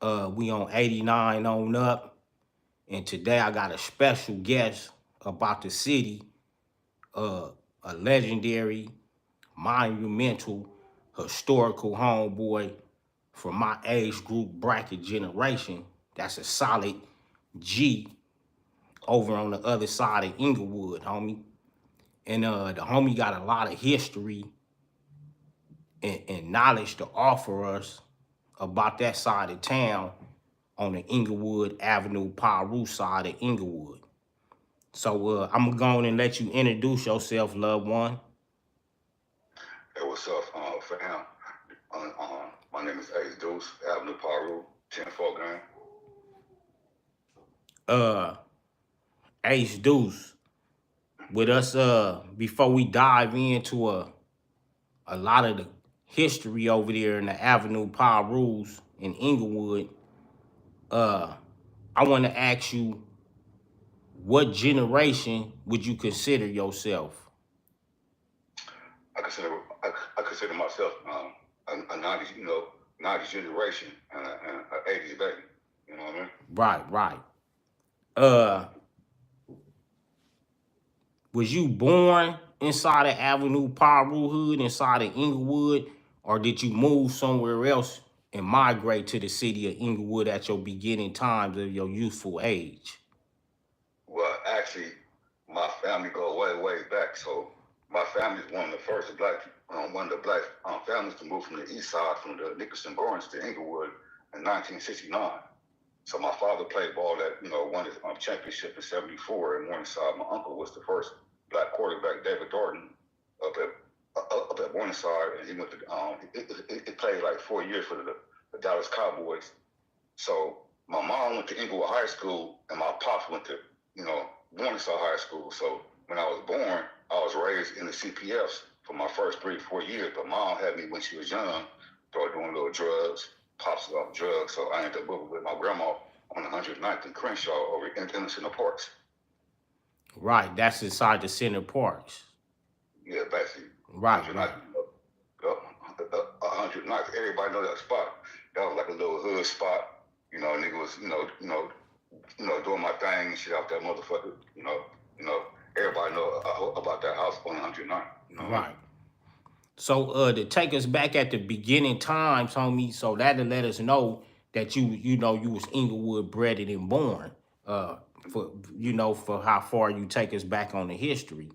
We on 89 on up. And today I got a special guest about the city, uh, a legendary, monumental, historical homeboy from my age group bracket generation. That's a solid G over on the other side of Inglewood, homie. And the homie got a lot of history and knowledge to offer us about that side of town on the Inglewood Avenue PiRu side of Inglewood. So I'm gonna go on and let you introduce yourself, loved one. Hey, what's up, fam? My name is Ace Deuce, Avenue PiRu, 10-4 gang. Uh, Ace Deuce, with us before we dive into a lot of the history over there in the Avenue PiRu's in Inglewood. Uh, I want to ask you, what generation would you consider yourself? I consider I consider myself a 90s, 90s generation and an 80s baby. You know what I mean? Right, right. Uh, was you born inside of Avenue PiRu hood, inside of Inglewood, or did you move somewhere else and migrate to the city of Inglewood at your beginning times of your youthful age? Well, actually, my family go way, way back. So my family is one of the first one of the black families to move from the east side, from the Nicholson Barnes to Inglewood in 1969. So my father played ball at, won his championship in '74 in Morningside. My uncle was the first black quarterback, David Dorton, up at Morningside, and he went to he played like 4 years for the Dallas Cowboys. So my mom went to Inglewood High School, and my pops went to Morningside High School. So when I was born, I was raised in the CPFs for my first 3 or 4 years. But mom had me when she was young, started doing little drugs. Pops was off drugs, so I ended up living with my grandma on 109th and Crenshaw over in Center Parks. Right, that's inside the Center Parks. Yeah, basically Right, 109th, right. 109th. Everybody know that spot. That was like a little hood spot. Nigga was doing my thing and shit out that motherfucker. Everybody know about that house on 109th. You know what I mean? Right. So to take us back at the beginning times, homie, so that'll let us know that you was Inglewood bred and born. Uh for how far you take us back on the history.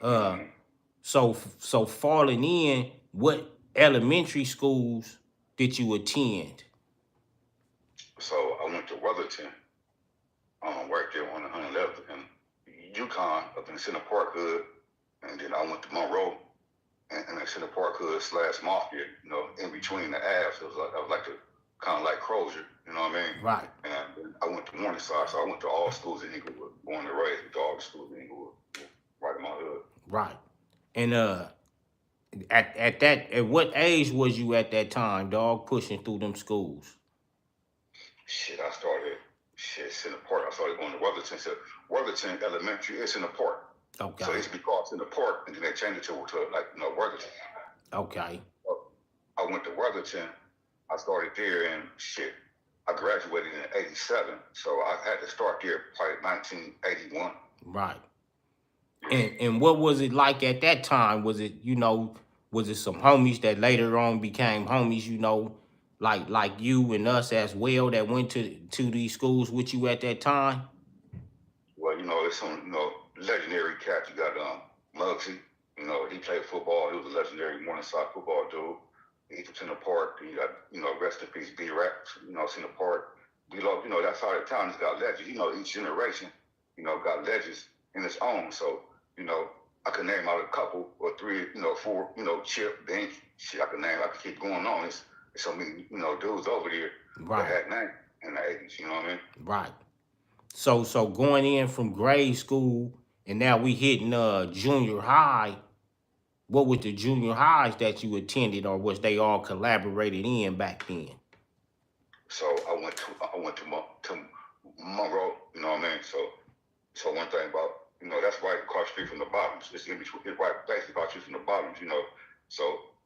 Uh Mm-hmm. so falling in, what elementary schools did you attend? So I went to Rutherton, right there on the 111th, and Yukon up in the Center Park hood, and then I went to Monroe and the Center Park hood / Mafia, in between the Avs. I was like the kind of like Crozier, you know what I mean? Right. And I went to Morningside, so I went to all schools in Inglewood, born and raised to all the schools in Inglewood, right in my hood. Right. And at what age was you at that time, dog, pushing through them schools? Shit, I started Center Park. I started going to Rutherton. So Rutherton Elementary is in the park. So it Okay. used to be called Center Park, and then they changed it to Rutherton. Okay. So I went to Rutherton. I started there, and shit, I graduated in '87. So I had to start there probably 1981. Right. Yeah. And what was it like at that time? Was it some homies that later on became homies, like you and us as well, that went to these schools with you at that time? Well, it's some legendary cats. You got Muggsy. He played football. He was a legendary Morningside football dude. He's from Center Park. You got rest in peace B-Rap. Center Park. That side of town has got legends. Each generation got legends in its own. So I could name out a couple or three, four, Chip, Bink. Shit, I could name. I could keep going on. It's so many dudes over there that Right. had names in the '80s. You know what I mean? Right. So going in from grade school and now we hitting junior high. What was the junior highs that you attended, or was they all collaborated in back then? So I went to Monroe. You know what I mean? So one thing about that's right across the street from the bottoms. It's in between. It's right basically across the street from the bottoms. So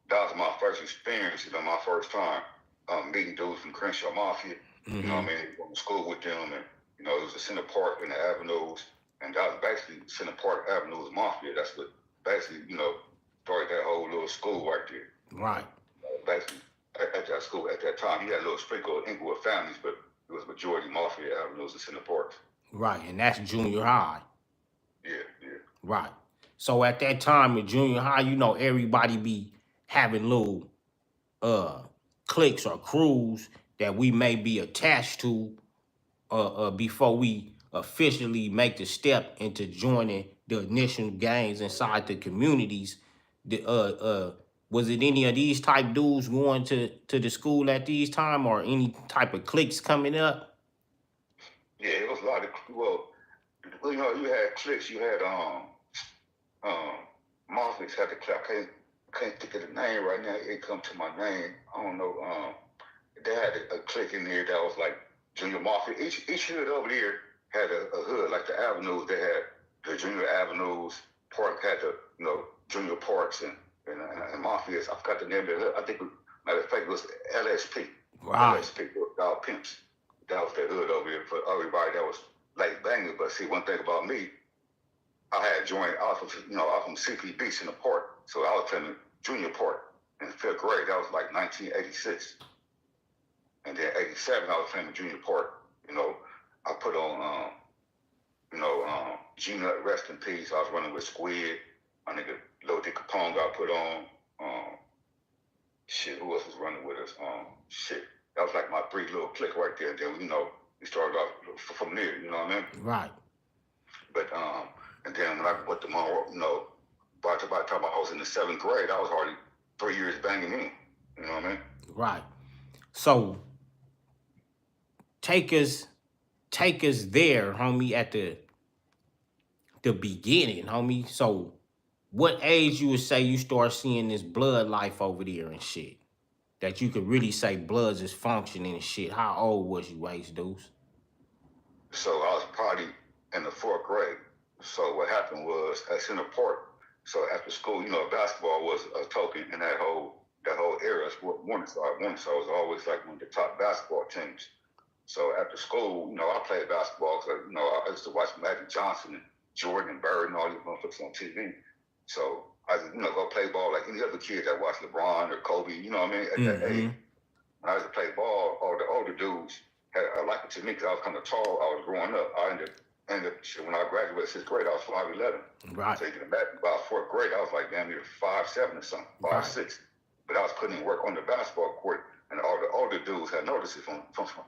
that was my first experience. My first time meeting dudes from Crenshaw Mafia. You know what I mean? Going to school with them, and it was the Center Park and the Avenues, and that was basically Center Park Avenues Mafia. That's what basically started that whole little school right there. Right. Basically, at that school at that time, you had a little sprinkle of Inglewood families, but it was majority Mafia Avenues and Center Parks. Right, and that's junior high. Yeah. Right. So at that time in junior high, everybody be having little uh cliques or crews that we may be attached to before we officially make the step into joining the initial gangs inside the communities. Was it any of these type dudes going to the school at these time, or any type of cliques coming up? Yeah, it was a lot of you had cliques, you had Marcus had the clique. I can't think of the name right now. It come to my name. I don't know. They had a clique in there that was like Junior Mafia. Each hood over there had a hood, like the avenues. They had the Junior Avenues. Park had the Junior Parks and Mafias. I forgot the name of the hood. I think matter of fact it was LSP. Right. LSP, Dog Pimps. That was the hood over here for everybody that was like banging. But see, one thing about me, I had joined. I was from CPB in the park, so I was playing junior park in 5th grade. That was like 1986, and then 87 I was playing junior park. I put on G-Nut, rest in peace. I was running with Squid. My nigga Lil D Capone got put on. Who else was running with us? That was like my 3 little clique right there. Then we started off from there. You know what I mean? Right. But and then when I went to Monroe, by the time I was in the 7th grade, I was already 3 years banging in. You know what I mean? Right. So take us there, homie, at the beginning, homie. So what age you would say you start seeing this blood life over there and shit? That you could really say bloods is functioning and shit. How old was you, Ace Deuce? So I was probably in the 4th grade. So what happened was at Center Park. So after school, basketball was a token in that whole era. Morning Star was always like one of the top basketball teams. So after school, I played basketball because I used to watch Magic Johnson and Jordan and Bird and all these motherfuckers on TV. So I go play ball like any other kid that watched LeBron or Kobe. You know what I mean? At that age, when I used to play ball, all the older dudes had a like it to me because I was kind of tall. I was growing up. I ended up when I graduated 6th grade, I was 5'11". Right. So you can imagine about 4th grade, I was like damn near 5'7" or something, 5'6". Right. But I was putting in work on the basketball court, and all the older dudes had noticed it from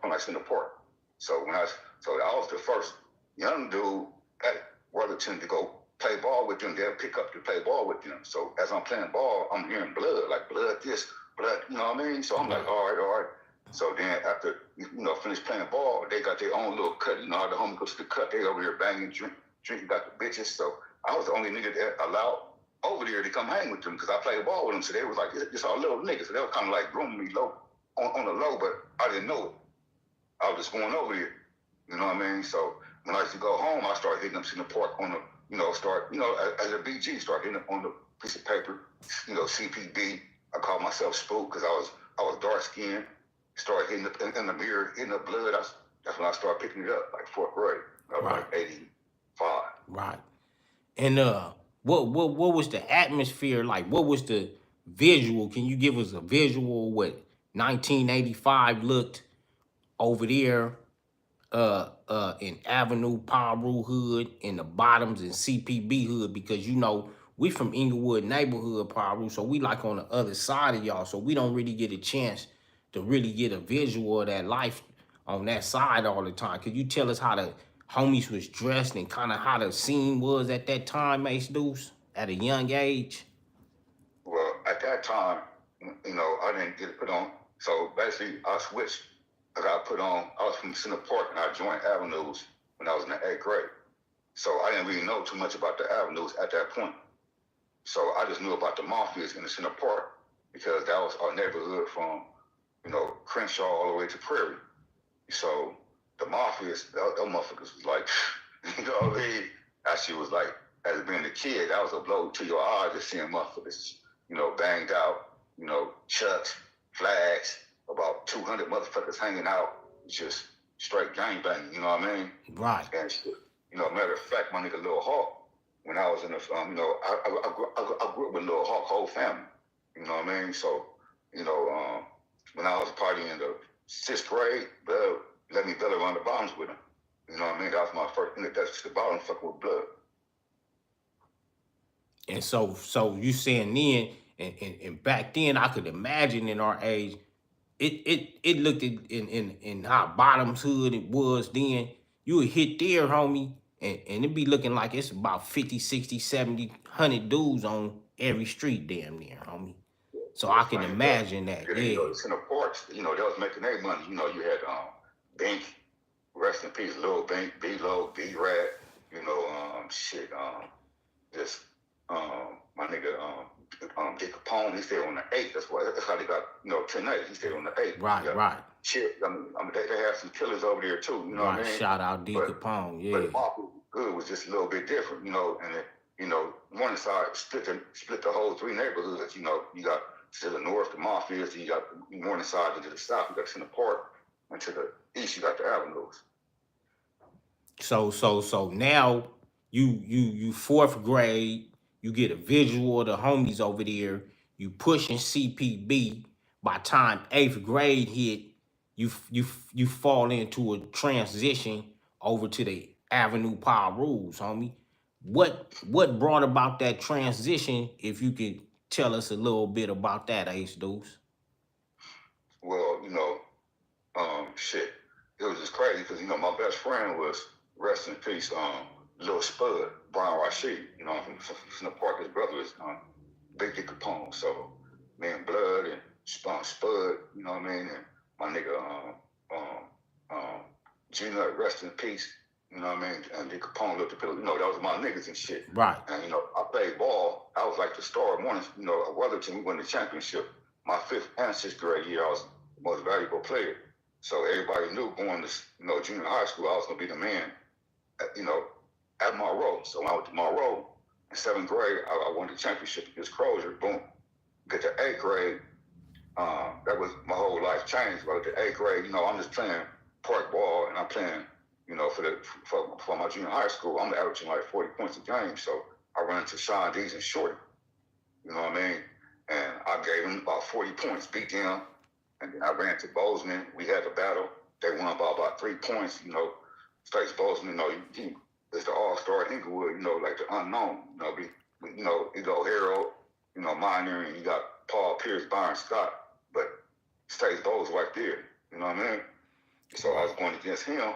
like Center Park. So I was the first young dude at Worthington to go play ball with them. They'll pick up to play ball with them. So as I'm playing ball, I'm hearing blood, like blood this, blood, you know what I mean? So I'm like, all right. So then after, finished playing ball, they got their own little cut. All the homies go to the cut. They over there banging, drinking, got the bitches. So I was the only nigga that allowed over there to come hang with them because I played ball with them. So they was like, it's all little niggas. So they was kind of like grooming me low, on the low, but I didn't know it. I was just going over here. You know what I mean? So when I used to go home, I started hitting them in the park on the, as a BG, start hitting them on the piece of paper, CPB. I called myself Spook because I was dark skinned. Started hitting in the mirror, hitting the blood. That's when I started picking it up, like 4th grade. I was Right. like 85. Right. And what was the atmosphere like? What was the visual? Can you give us a visual what 1985 looked over there in Avenue PiRu hood, in the bottoms in CPB hood? Because we from Inglewood neighborhood PiRu, so we like on the other side of y'all, so we don't really get a chance to really get a visual of that life on that side all the time. Could you tell us how the homies was dressed and kind of how the scene was at that time, Ace Deuce, at a young age? Well, at that time, I didn't get it put on. So basically, I switched. I got put on. I was from Center Park, and I joined Avenues when I was in the 8th grade. So I didn't really know too much about the Avenues at that point. So I just knew about the Mafias in the Center Park because that was our neighborhood from, Crenshaw all the way to PiRu. So the Mafias, those motherfuckers was like, you know what I mean? That shit was like, as being a kid, that was a blow to your eyes just seeing motherfuckers, banged out, chucks, flags, about 200 motherfuckers hanging out, just straight gang banging. You know what I mean? Right. And matter of fact, my nigga Lil Hawk, when I was in the, I grew up with Lil Hawk whole family. You know what I mean? So, when I was partying in the 6th grade, Blood let me belly around the bottoms with him. You know what I mean? That was my first thing. That's the bottom fucking with Blood. And so you saying then, and back then I could imagine in our age, it looked in how bottoms hood it was then. You would hit there, homie, and it be looking like it's about 50, 60, 70, 100 dudes on every street damn near, homie. So Yeah, I can funny enough. imagine that, Yeah, yeah. it's in the parks. They was making their money. You had Bink, rest in peace, Lil Bink, B-Lo, B-Rat, shit, this my nigga Dick Capone, he stayed on the 8th. That's how they got 10 He stayed on the 8th. Right, right. Shit, they had some killers over there too. You know what I Right, mean? shout out D But Capone, but yeah. the Mafia Good was just a little bit different, and one side split the whole 3 neighborhoods. You got to the north the Mafia, so you got the northern side, and to the south you got Center Park, and to the east you got the avenues. So now you 4th grade, you get a visual of the homies over there, you pushing CPB. By time 8th grade hit, you fall into a transition over to the Avenue PiRu, homie. What brought about that transition? If you could tell us a little bit about that, Ace Deuce. Well, shit, it was just crazy because my best friend was, rest in peace, Lil Spud, Brian Rashid. From the Park. His brother is Big Dick Capone. So me and Blood and Spud, you know what I mean, and my nigga Gina, rest in peace. You know what I mean? And Dick Capone looked at people, that was my niggas and shit. Right. And I played ball. I was like the star of morning. At Weatherton, we won the championship. My 5th and 6th grade year, I was the most valuable player. So everybody knew going to junior high school, I was gonna be the man. At Monroe. So when I went to Monroe in 7th grade, I won the championship against Crozier. Boom. Get to 8th grade. That was my whole life changed. But at the 8th grade, I'm just playing park ball, and I'm playing, for my junior high school, I'm averaging like 40 points a game. So I ran into Sean Dees and Shorty. You know what I mean? And I gave them about 40 points, beat them. And then I ran to Bozeman. We had a battle. They won by about 3 points. States Bozeman, he is the all-star Inglewood, like the unknown. You go Harold, Minor, and you got Paul Pierce, Byron Scott. But States Bozeman right there. You know what I mean? So I was going against him,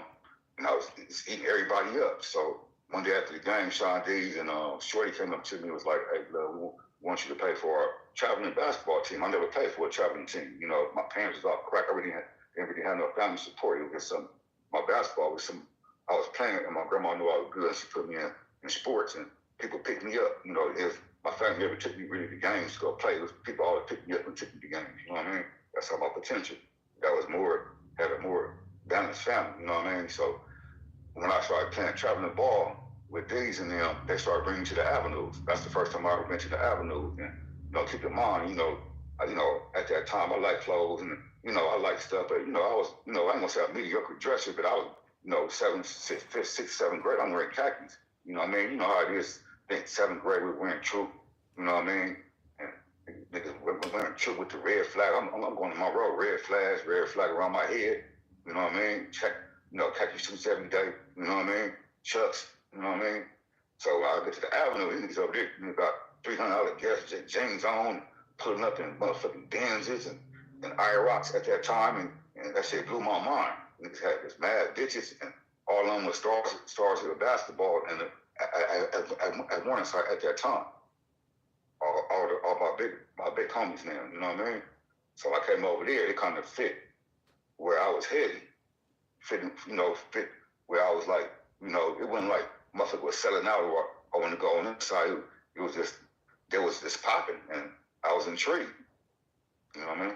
and I was eating everybody up. So one day after the game, Sean Dees and Shorty came up to me and was like, "Hey, we want you to play for our traveling basketball team." I never played for a traveling team. My parents was off crack. I didn't really have no family support. It was my basketball was I was playing, and my grandma knew I was good. She put me in sports, and people picked me up. If my family ever took me really to games to go play, it was people always picked me up and took me to games. You know what I mean? That's how my potential. That was had a more balanced family. You know what I mean? So when I started playing traveling ball with these and them, they started bringing me to the avenues. That's the first time I ever went to the avenues. And keep in mind, at that time I liked clothes and I liked stuff, but I was, I ain't gonna say a mediocre dresser, but I was, 7th, 6th, 7th grade, I'm wearing khakis. You know what I mean? You know how it is. I think 7th grade we're wearing troop. You know what I mean? And niggas we're wearing troop with the red flag. I'm going to my road, red flag around my head. You know what I mean? Khaki suits every day. You know what I mean? Chucks. You know what I mean? So I get to the avenue. These niggas over there, got $300 gas jeans on, pulling up in motherfucking Benzes and IROCs at that time, and that shit blew my mind. Niggas had this mad bitches, and all of them were stars of the basketball, and at Morningside at that time. All my big homies now, you know what I mean? So I came over there, it kind of fit where I was heading. Fit where I was like, it wasn't like motherfucker was selling out or I want to go on inside. It was just, there was this popping, and I was intrigued. You know what I mean?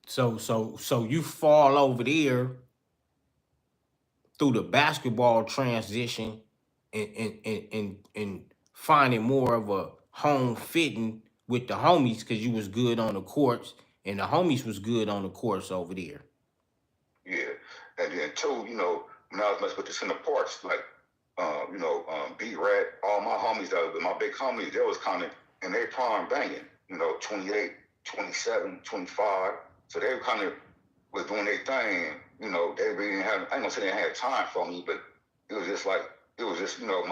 So you fall over there through the basketball transition and finding more of a home fitting with the homies because you was good on the courts and the homies was good on the courts over there. Yeah, And then two, when I was messing with the center parts, like, B-Rat, all my homies, my big homies, they was kind of in their prime banging, 28, 27, 25. So they kind of was doing their thing. They really didn't have, I ain't gonna say they had time for me, but it was just my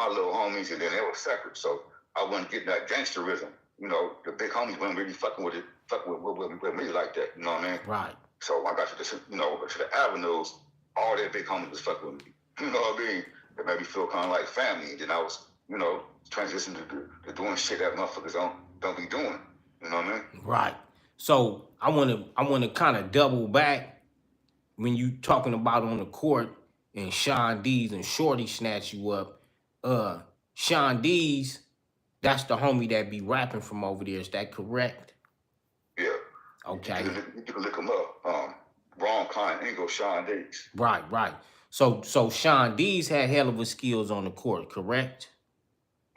little homies, and then they were separate. So I wasn't getting that gangsterism. The big homies weren't really fucking with me like that. You know what I mean? Right. So I got to the avenues, all their big homies was fucking with me. You know what I mean? It made me feel kind of like family. And then I was, transitioning to doing shit that motherfuckers don't be doing. You know what I mean? Right. So I wanna kind of double back when you talking about on the court and Sean D's and Shorty snatch you up. Sean D's, that's the homie that be rapping from over there. Is that correct? Yeah. Okay. You can look him up. Wrong Kind Ingo Sean D's. Right. So Sean D's had hell of a skills on the court, correct?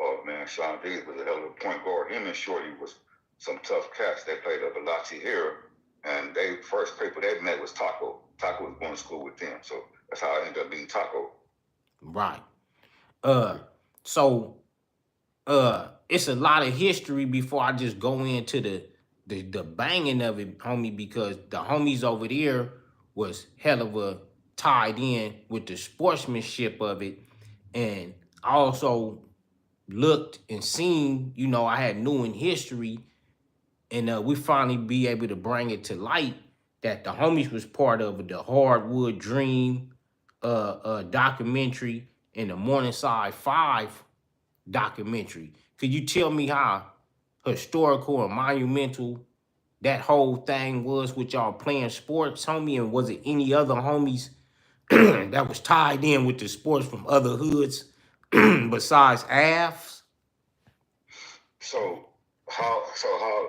Oh man, Sean D's was a hell of a point guard. Him and Shorty was some tough cats. They played up at Lachi here, and they first people they met was Taco. Taco was going to school with them, so that's how I ended up being Taco. Right. So it's a lot of history before I just go into the banging of it, homie, because the homies over there was hell of a tied in with the sportsmanship of it. And I also looked and seen, I had new in history, and we finally be able to bring it to light that the homies was part of the Hardwood Dream documentary and the Morningside 5 documentary. Could you tell me how historical and monumental that whole thing was with y'all playing sports, homie? And was it any other homies that was tied in with the sports from other hoods besides Avs? So how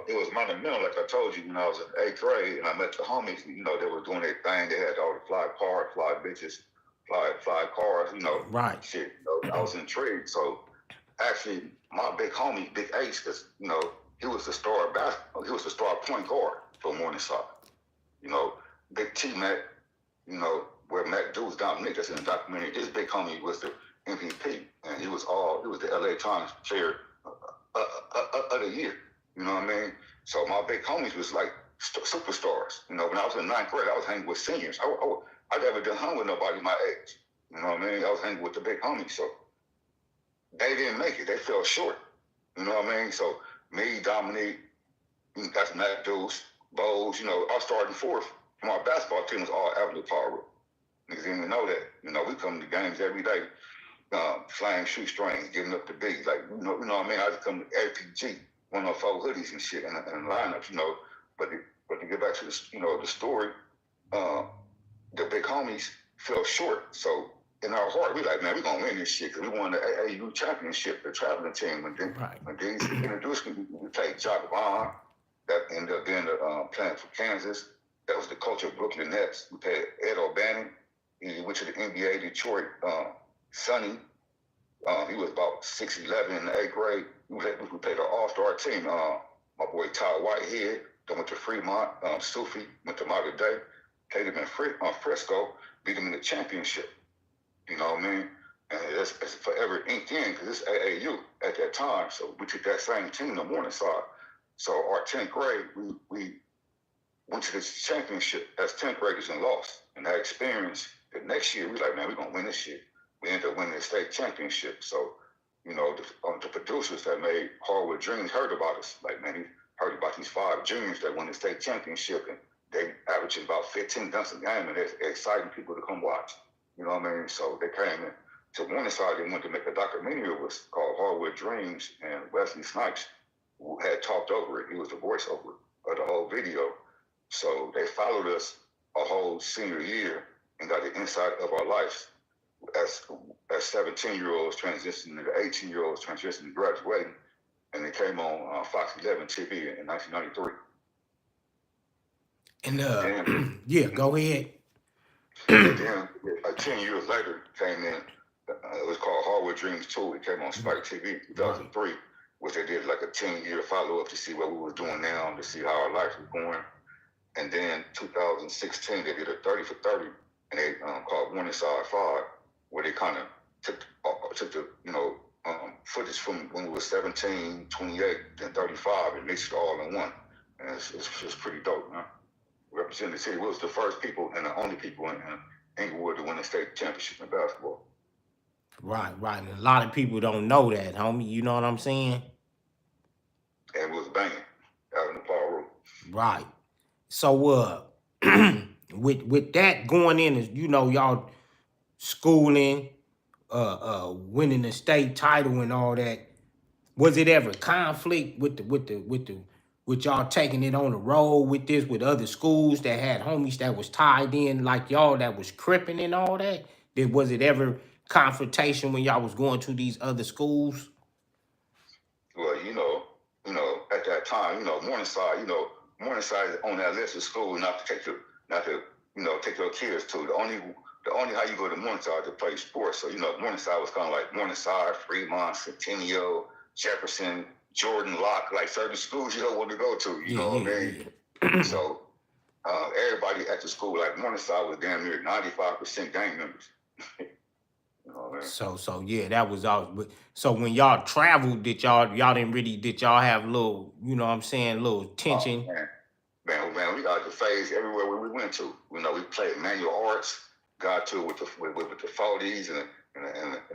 it was monumental, like I told you, when I was in 8th grade and I met the homies, they were doing their thing. They had all the fly cars, fly bitches, fly cars, Right. shit. I was intrigued. So actually, my big homie, Big Ace, because he was the star basketball. He was the star point guard for Morningside. Big T Mac, where Mac Dudes Dominic, that's in the documentary. This big homie was the MVP, and he was the LA Times player of the year. You know what I mean? So my big homies was like superstars. When I was in 9th grade, I was hanging with seniors. I never done hung with nobody my age. You know what I mean? I was hanging with the big homies. So they didn't make it. They fell short. You know what I mean? So me, Dominique, that's Matt Deuce, Bowes, our starting fourth from our basketball team was all Avenue PiRu. Niggas didn't even know that. We come to games every day, flying shoestrings, giving up the bigs. Like, you know what I mean? I just come to APG, 104 hoodies and shit and lineups, But to get back to the story, the big homies fell short. So in our heart, we like, man, we're gonna win this shit because we won the AAU championship, the traveling team. When these introduced me, we played Jock Vaughn, that ended up being the playing for Kansas. That was the coach of Brooklyn Nets. We played Ed O'Bannon. He went to the NBA Detroit. Sonny, he was about 6'11" in the 8th grade. We played an all-star team. My boy Todd Whitehead, that went to Fremont. Sufi went to Mater Dei. Played him in Frisco, beat him in the championship. You know what I mean? And it's forever inked in because it's AAU at that time. So we took that same team, the Morningside. So our 10th grade, we went to this championship as 10th graders and lost. And that experience, the next year, we like, man, we're going to win this shit. We ended up winning the state championship. So, the producers that made Hardwood Dreams heard about us. Like, man, he heard about these 5 juniors that won the state championship, and they averaging about 15 dunks a game, and they're exciting people to come watch. You know what I mean? So they came in to Morningside. They wanted to make a documentary. It was called Hardwood Dreams, and Wesley Snipes, who had talked over it, he was the voiceover of the whole video. So they followed us a whole senior year and got the inside of our lives as 17-year-olds transitioning to 18-year-olds transitioning to graduating. And it came on Fox 11 TV in 1993. And yeah, go ahead. And then 10 years later came in, it was called Hardwood Dreams 2. It came on Spike TV in 2003, which they did like a 10-year follow-up to see what we were doing now, to see how our life was going. And then 2016, they did a 30 for 30, and they called called Morningside 5, where they kind of took the footage from when we were 17, 28, then 35, and mixed it all in one. And it's pretty dope, man. Representing the city. We was the first people and the only people in Inglewood to win the state championship in basketball. Right. And a lot of people don't know that, homie. You know what I'm saying? And we was banging out in the PiRu. Right. So with that going in, is y'all schooling, winning the state title and all that. Was it ever conflict with y'all taking it on the road with this, with other schools that had homies that was tied in like y'all that was cripping and all that? Was it ever confrontation when y'all was going to these other schools? Well, at that time, Morningside is on that list of schools not to take your kids to. The only how you go to Morningside to play sports. So, Morningside was kind of like Morningside, Fremont, Centennial, Jefferson, Jordan, Locke, like certain schools you don't want to go to, you know what I mean? Yeah. So everybody at the school, like Morningside was damn near 95% gang members. You know what I mean? So yeah, that was all. But so when y'all traveled, did y'all have little, little tension? Man, we got the phase everywhere we went to. We played manual arts, got to it with the 40s and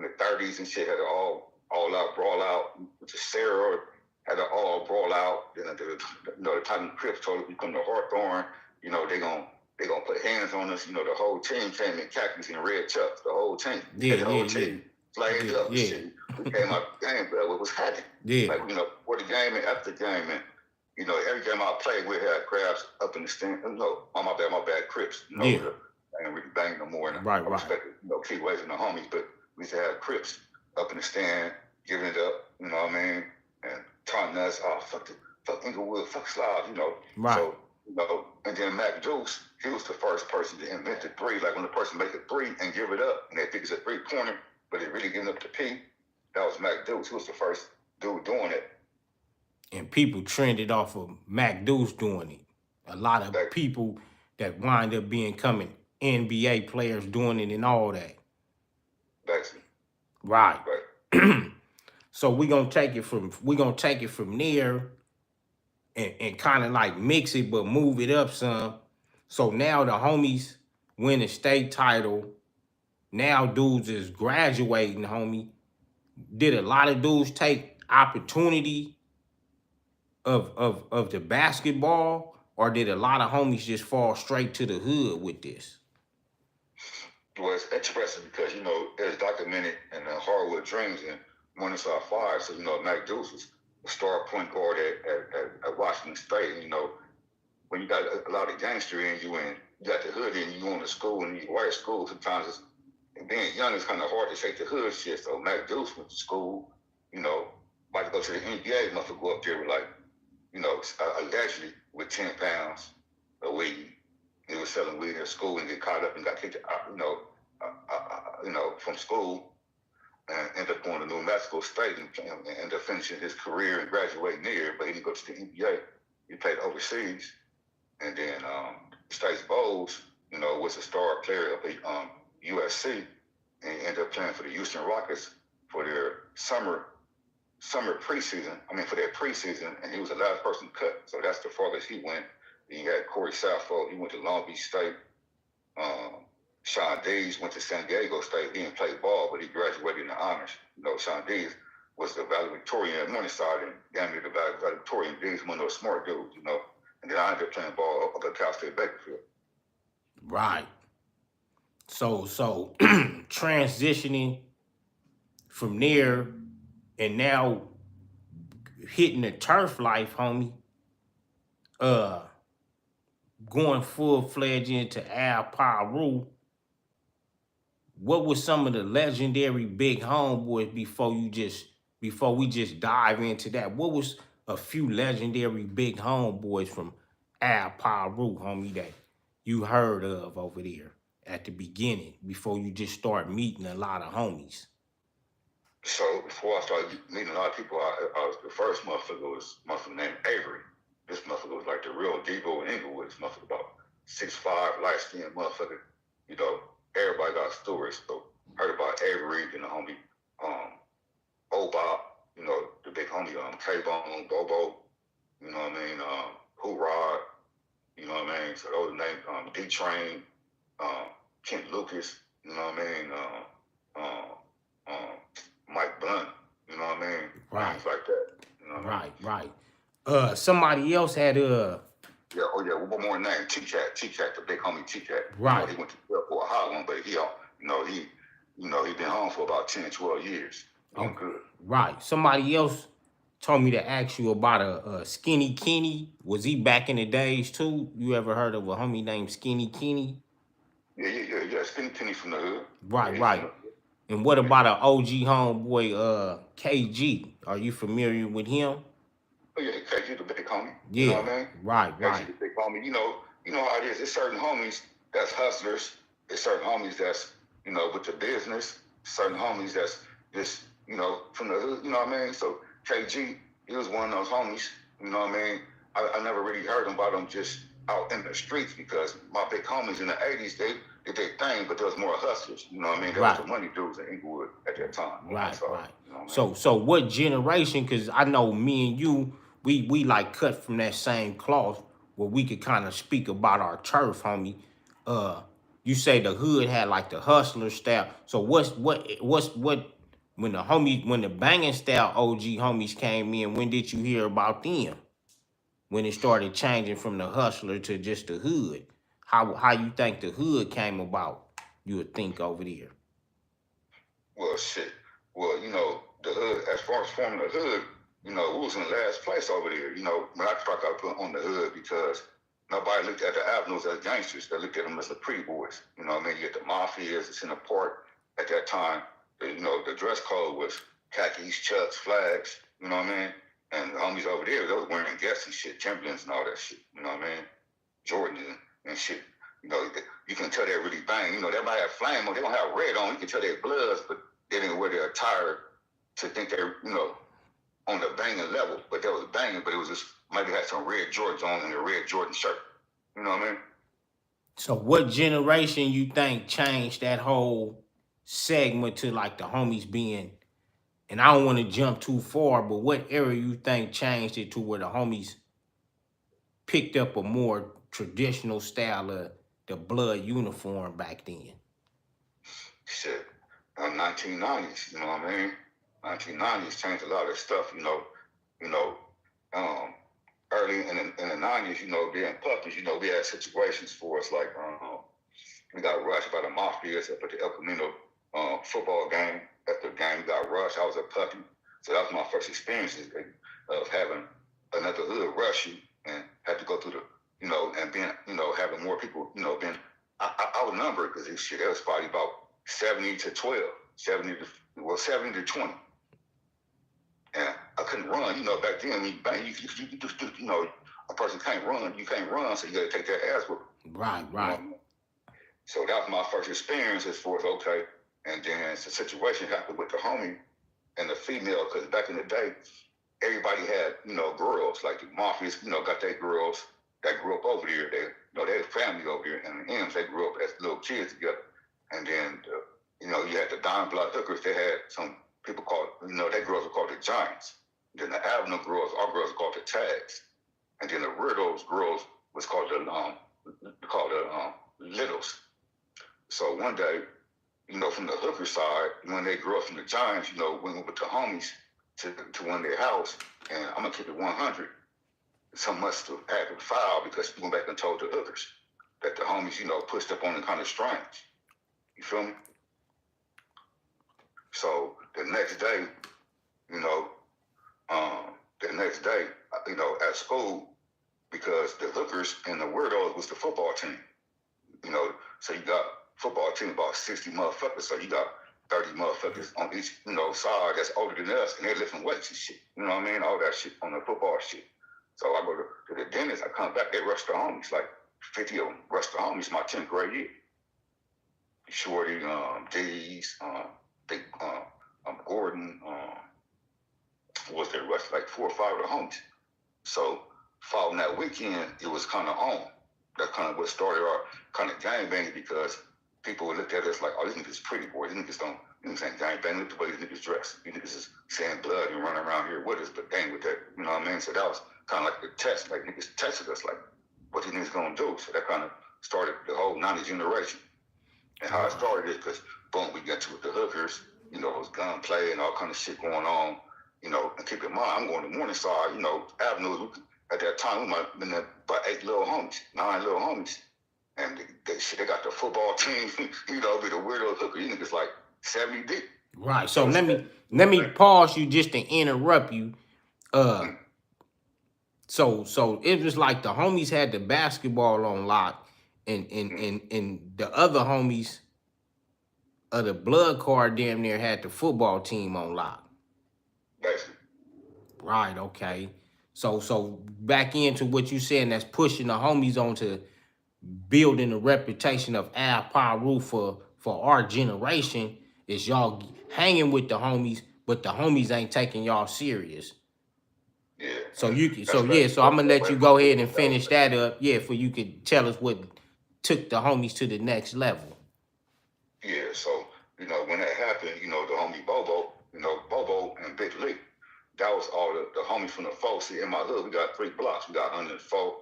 the 30s and shit. Had it all out, brawl out. With the Sarah, had it all brawl out. Then the Titan Crips told us we come to Hawthorne. They gonna put hands on us. The whole team came in khakis and red chucks. The whole team. The whole team flamed up and shit. We came out the game, but what was happening? Yeah. Like, before the game and after the game, and every game I played, we had crabs up in the stand. No, my bad, Crips. Yeah. I ain't really banging no more. And right. I respect Key Ways and the homies, but we used to have Crips up in the stand, giving it up, you know what I mean? And taunting us, fuck Inglewood, fuck Slavs, Right. So, and then Mac Deuce, he was the first person to invent the three. Like when the person make a three and give it up, and they think it's a 3-pointer, but they really giving up the P, that was Mac Deuce. He was the first dude doing it. And people trended off of Mac Deuce doing it. A lot of people that wind up becoming NBA players doing it and all that. Basically. Right. So we're gonna take it from there and kind of like mix it but move it up some. So now the homies win a state title. Now dudes is graduating, homie. Did a lot of dudes take opportunity of the basketball, or did a lot of homies just fall straight to the hood with this? Well, it's interesting because, it's documented in the Hardwood Dreams and Morningside 5. So, Mac Deuce was a star point guard at Washington State. And, when you got a lot of gangster in you and you got the hood in you going to school and you white school, sometimes being young is kind of hard to take the hood shit. So Mac Deuce went to school, about to go to the NBA, motherfucker go up there with allegedly with 10 pounds of weed. He was selling weed at school and get caught up and got kicked out, from school, and ended up going to New Mexico State and ended up finishing his career and graduating there. But he didn't go to the NBA. He played overseas, and then States Bowles, was a star player up at USC, and he ended up playing for the Houston Rockets for their summer preseason. For their preseason, and he was the last person cut. So that's the farthest he went. He had Corey Sappho. He went to Long Beach State. Sean Dees went to San Diego State. He didn't play ball, but he graduated in the honors. Sean Dees was the valedictorian at Morningside, and damn near the valedictorian. Dees one of those smart dudes, And then I ended up playing ball up at Cal State Bakersfield. Right. So transitioning from there and now hitting the turf life, homie. Going full-fledged into PiRu. What was some of the legendary big homeboys before we just dive into that? What was a few legendary big homeboys from PiRu, homie, that you heard of over there at the beginning before you just start meeting a lot of homies? So before I started meeting a lot of people, the first motherfucker was a motherfucker named Avery. This motherfucker was like the real Devo in Inglewood. This motherfucker about 6'5", light-skinned motherfucker. Everybody got lot of stories. So heard about Avery and the homie Obop, you know, the big homie K-Bone, Bobo, you know what I mean, Hoorah, you know what I mean? So those names, D-Train, Kent Lucas, you know what I mean? Mike Blunt, you know what I mean? Right. Names like that, you know what I mean? Right. Somebody else had Yeah, oh yeah, one more name, T-Cat, the big homie T-Cat. Right. You know, he went to jail for a hot one, but he been home for about 10, 12 years. Doing good. Right. Somebody else told me to ask you about a Skinny Kenny. Was he back in the days too? You ever heard of a homie named Skinny Kenny? Yeah. Skinny Kenny from the hood. Right, Yeah, right. And what about an OG homeboy, KG? Are you familiar with him? Oh yeah, KG the big homie. Yeah. You know what I mean? Right. KG the big homie. You know how it is. There's certain homies that's hustlers. There's certain homies that's, with the business. Certain homies that's just, from the hood. You know what I mean? So KG, he was one of those homies. You know what I mean? I never really heard about him just out in the streets because my big homies in the 80s, they did their thing, but there was more hustlers. You know what I mean? There was the money dudes in Inglewood at that time. Right. You know what I mean? So what generation? Because I know me and you, we like cut from that same cloth where we could kind of speak about our turf, homie. You say the hood had like the hustler style. So what's when the banging style OG homies came in? When did you hear about them? When it started changing from the hustler to just the hood, how you think the hood came about? You would think over there. Well, shit. Well, the hood, as far as forming the hood, we was in last place over there. When I got put on the hood because nobody looked at the avenues as gangsters. They looked at them as the pretty boys. You know what I mean? You get the mafias, it's in the park at that time. The dress code was khakis, chucks, flags, you know what I mean? And the homies over there, they was wearing Guess and shit, Timberlands and all that shit, you know what I mean? Jordan and shit. You can tell they're really bang. They might have flame on, they don't have red on. You can tell they're bloods, but they didn't wear their attire to think they're, on the banging level. But they was banging, but it was just, maybe had some red Jordans on and a red Jordan shirt. You know what I mean? So what generation you think changed that whole segment to like the homies being, and I don't want to jump too far, but what era you think changed it to where the homies picked up a more traditional style of the blood uniform back then? Shit, 1990s, you know what I mean? 1990s changed a lot of stuff, early in the 90s, being puppies, we had situations for us like we got rushed by the mafias up at the El Camino football game. After the game, we got rushed. I was a puppy. So that was my first experiences of having another hood rush you and had to go through and being, having more people, being, I would number it because it was probably about 70 to 12, 70 to 20. And I couldn't run, back then, you just, a person can't run, so you got to take that ass with them. Right. So that was my first experience as far as, okay. And then the situation happened with the homie and the female, because back in the day, everybody had, girls, like the mafias, got their girls that grew up over there. They had family over here, and the M's, they grew up as little kids together. And then, you had the dime block hookers, they had some people called, their girls were called the Giants. Then the Avenue girls, our girls were called the Tags. And then the weirdos girls was called the Littles. So one day, from the hooker side, when they grew up from the Giants, went with the homies to one of their house, and I'm gonna keep it 100. Some must have had a foul because he went back and told the hookers that the homies, pushed up on them kind of strange. You feel me? So the next day, at school, because the hookers and the weirdos was the football team. So you got football team about 60 motherfuckers, so you got 30 motherfuckers on each, side that's older than us, and they're lifting weights and shit. You know what I mean? All that shit on the football shit. So I go to the dentist, I come back, they rush the homies, like 50 of them rush the homies my 10th grade year. Shorty, D's, Big Gordon, was there rush like 4 or 5 of the homies. So following that weekend, it was kind of on. That's kind of what started our kind of gangbanging because people would look at us like, oh, these niggas pretty boy. These niggas don't, you know what I'm saying, gang bang, look the way these niggas dress. These niggas is saying blood and running around here with us, but dang with that, you know what I mean? So that was kind of like the test, like niggas tested us, like, what these niggas gonna do? So that kind of started the whole 90 generation. And how it started is because, boom, we get to the hookers, you know, it was gunplay and all kind of shit going on, you know, and keep in mind, I'm going to Morningside, you know, avenues, at that time, we might have been about 8 little homies, 9 little homies. And they got the football team, you know, be the weirdo hooker. You niggas like 70 deep. Right. So let me pause you just to interrupt you. So it was like the homies had the basketball on lock, and the other homies of the blood card damn near had the football team on lock. Basically. Right. Okay. So back into what you saying, that's pushing the homies onto building a reputation of Al PiRu for our generation, is y'all hanging with the homies, but the homies ain't taking y'all serious. Yeah. So you can, That's so I'm gonna let you go ahead and finish that up. Yeah, for you could tell us what took the homies to the next level. Yeah, so, you know, when that happened, you know, the homie Bobo, you know, Bobo and Big Lee, that was all the homies from the folks. See, in my hood, we got 3 blocks. We got 104,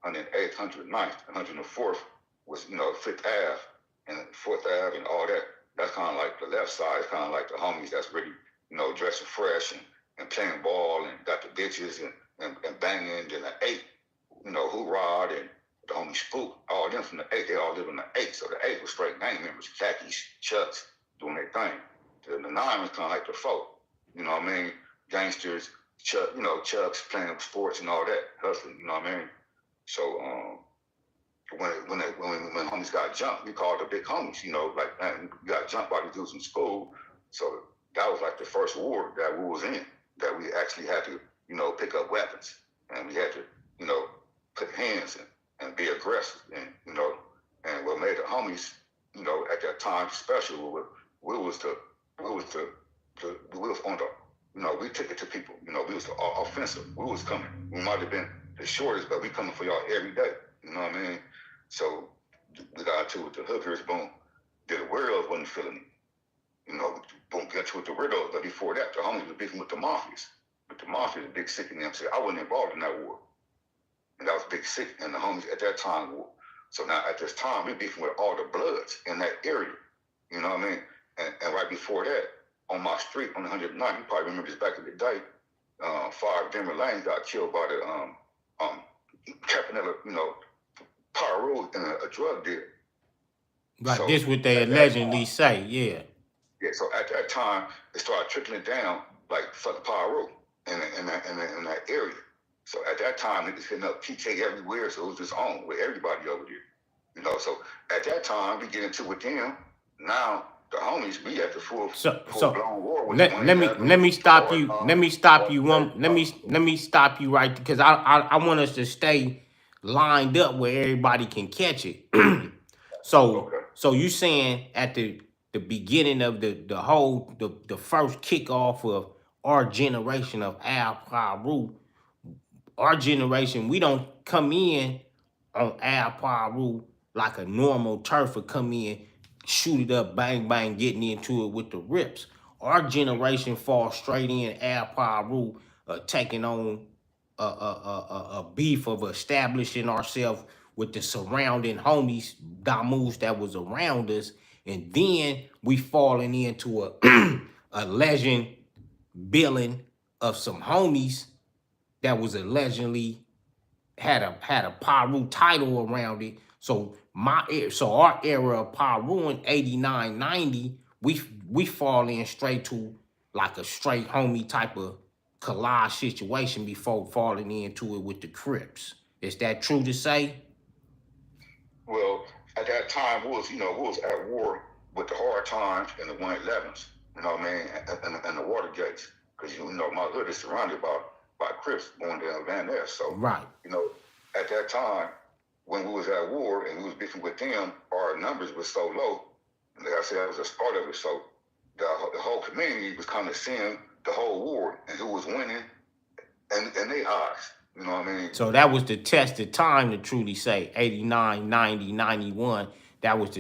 108th, 109th, 104th was, you know, 5th Ave and 4th Ave and all that. That's kind of like the left side. It's kind of like the homies that's really, you know, dressing fresh and playing ball and got the bitches and banging. Then the 8, you know, Hoorah and the homie Spook, all them from the 8, they all live in the 8. So the 8 was straight gang members, khakis, chucks, doing their thing. The 9 was kind of like the 4, you know what I mean? Gangsters, chucks, playing sports and all that, hustling, you know what I mean? So when homies got jumped, we called the big homies, you know, like, man, we got jumped by the dudes in school. So that was like the first war that we was in, that we actually had to, you know, pick up weapons. And we had to, you know, put hands and be aggressive. And, you know, and what made the homies, you know, at that time special, we was on the, you know, we took it to people. You know, we was offensive. We was coming. We might have been the shortest, but we coming for y'all every day. You know what I mean? So we got to it with the hookers, boom. The weirdos wasn't feeling it. You know, boom, get to it with the weirdos. But before that, the homies was beefing with the mafias. But the mafia, the Big Sick, and them said, I wasn't involved in that war. And that was Big Sick and the homies at that time war. So now at this time, we beefing with all the bloods in that area. You know what I mean? And right before that, on my street on 109, you probably remember this back in the day, 5 Denver Lanes got killed by the Captain, you know, PiRu in a drug deal. Right, so this what they allegedly say, yeah. Yeah, so at that time, it started trickling down like fucking PiRu in that area. So at that time, niggas hitting up PK everywhere, so it was just on with everybody over there. You know, so at that time, we get into with them. Now the homies, we at the full blown war with let me stop you. Let me stop you right, because I want us to stay lined up where everybody can catch it. So you saying at the beginning of the first kickoff of our generation of Al PiRu, our generation, we don't come in on Al PiRu like a normal turfer come in, shoot it up, bang, bang, getting into it with the rips. Our generation falls straight in Al PiRu, taking on a beef of establishing ourselves with the surrounding homies, damus that was around us. And then we falling into a legend billing of some homies that was allegedly had a PiRu title around it. So our era of PiRu in 89, 90, we fall in straight to like a straight homie type of collage situation before falling into it with the Crips. Is that true to say? Well, at that time, we was at war with the hard times and the 111s, you know what I mean, and the Watergates, because you know my hood is surrounded by Crips going down Van Ness. So right, you know, at that time when we was at war and we was beefing with them, our numbers were so low. And like I said, that was a start of it. So the whole community was kind of seeing the whole war and who was winning, and their eyes. You know what I mean? So that was the tested time to truly say 89, 90, 91. That was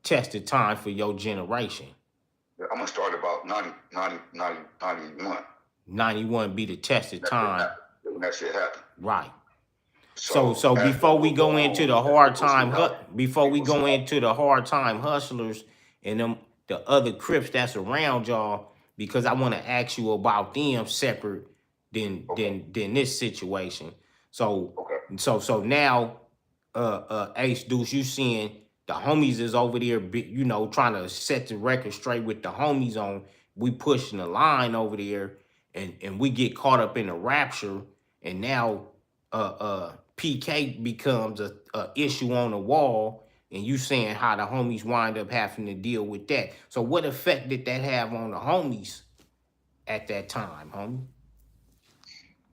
tested time for your generation? I'm gonna start about 91. 91 be the tested time. When that shit happened. Right. So So as before people we go go into on, the as hard people see time, how before we people see go how, into the hard time hustlers and them the other Crips that's around y'all, because I want to ask you about them separate okay, than this situation. So okay, now, Ace Deuce, you seeing the homies is over there, you know, trying to set the record straight with the homies on. We pushing the line over there, and we get caught up in the rapture, and now PK becomes a issue on the wall, and you saying how the homies wind up having to deal with that. So what effect did that have on the homies at that time, homie?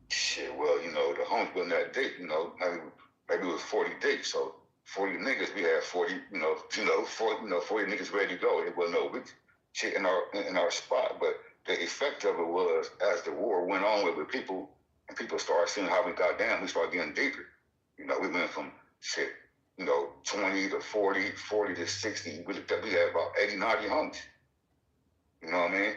shit. Well, the homies wasn't that deep. Maybe it was 40 deep. So 40 niggas, we had 40. 40 niggas ready to go. It wasn't no weak shit in our spot, but the effect of it was as the war went on with people, and people started seeing how we got down. We started getting deeper. We went from shit. 20 to 40, 40 to 60. We had about 80, 90 homies. You know what I mean?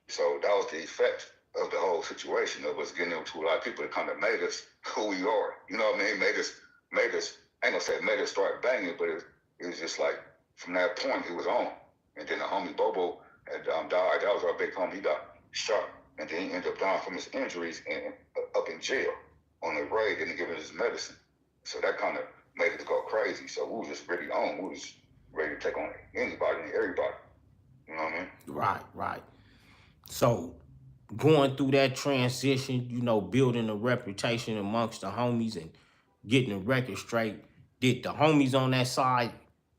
So that was the effect of the whole situation of us getting into a lot of people that kind of made us who we are. You know what I mean? Made us, I ain't gonna say made us start banging, but it was just like from that point it was on. And then the homie Bobo had died. That was our big homie. He got shot. And then he ended up dying from his injuries and up in jail on the raid and giving his medicine. So that kind of made us go crazy. So we was just really on. We was ready to take on anybody and everybody. You know what I mean? Right. So going through that transition, you know, building a reputation amongst the homies and getting the record straight. Did the homies on that side,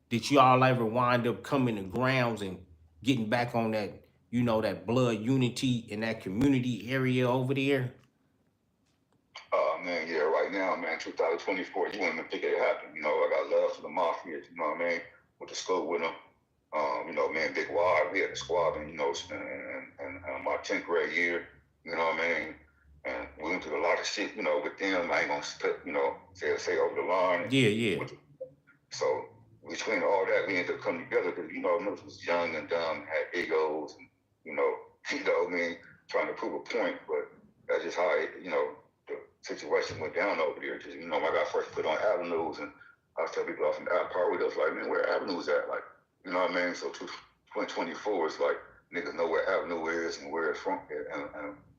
did y'all ever wind up coming to grounds and getting back on that, you know, that blood unity in that community area over there? Oh man, yeah, right now, man, 2024, you wouldn't even think it happened. I got love for the Mafia, you know what I mean? Went to school with them. Me and Big Wad, we had the squad in my 10th grade year, you know what I mean? And we went through a lot of shit, with them. I ain't gonna say over the line. Yeah. So between all that, we ended up coming together because, niggas was young and dumb, had egos, and, I mean, trying to prove a point, but that's just how the situation went down over there. Because, when I got first put on avenues, and I was telling people off in PiRu, they was like, man, where avenues at? Like, you know what I mean? So 2024 is like, niggas know where avenue is and where it's from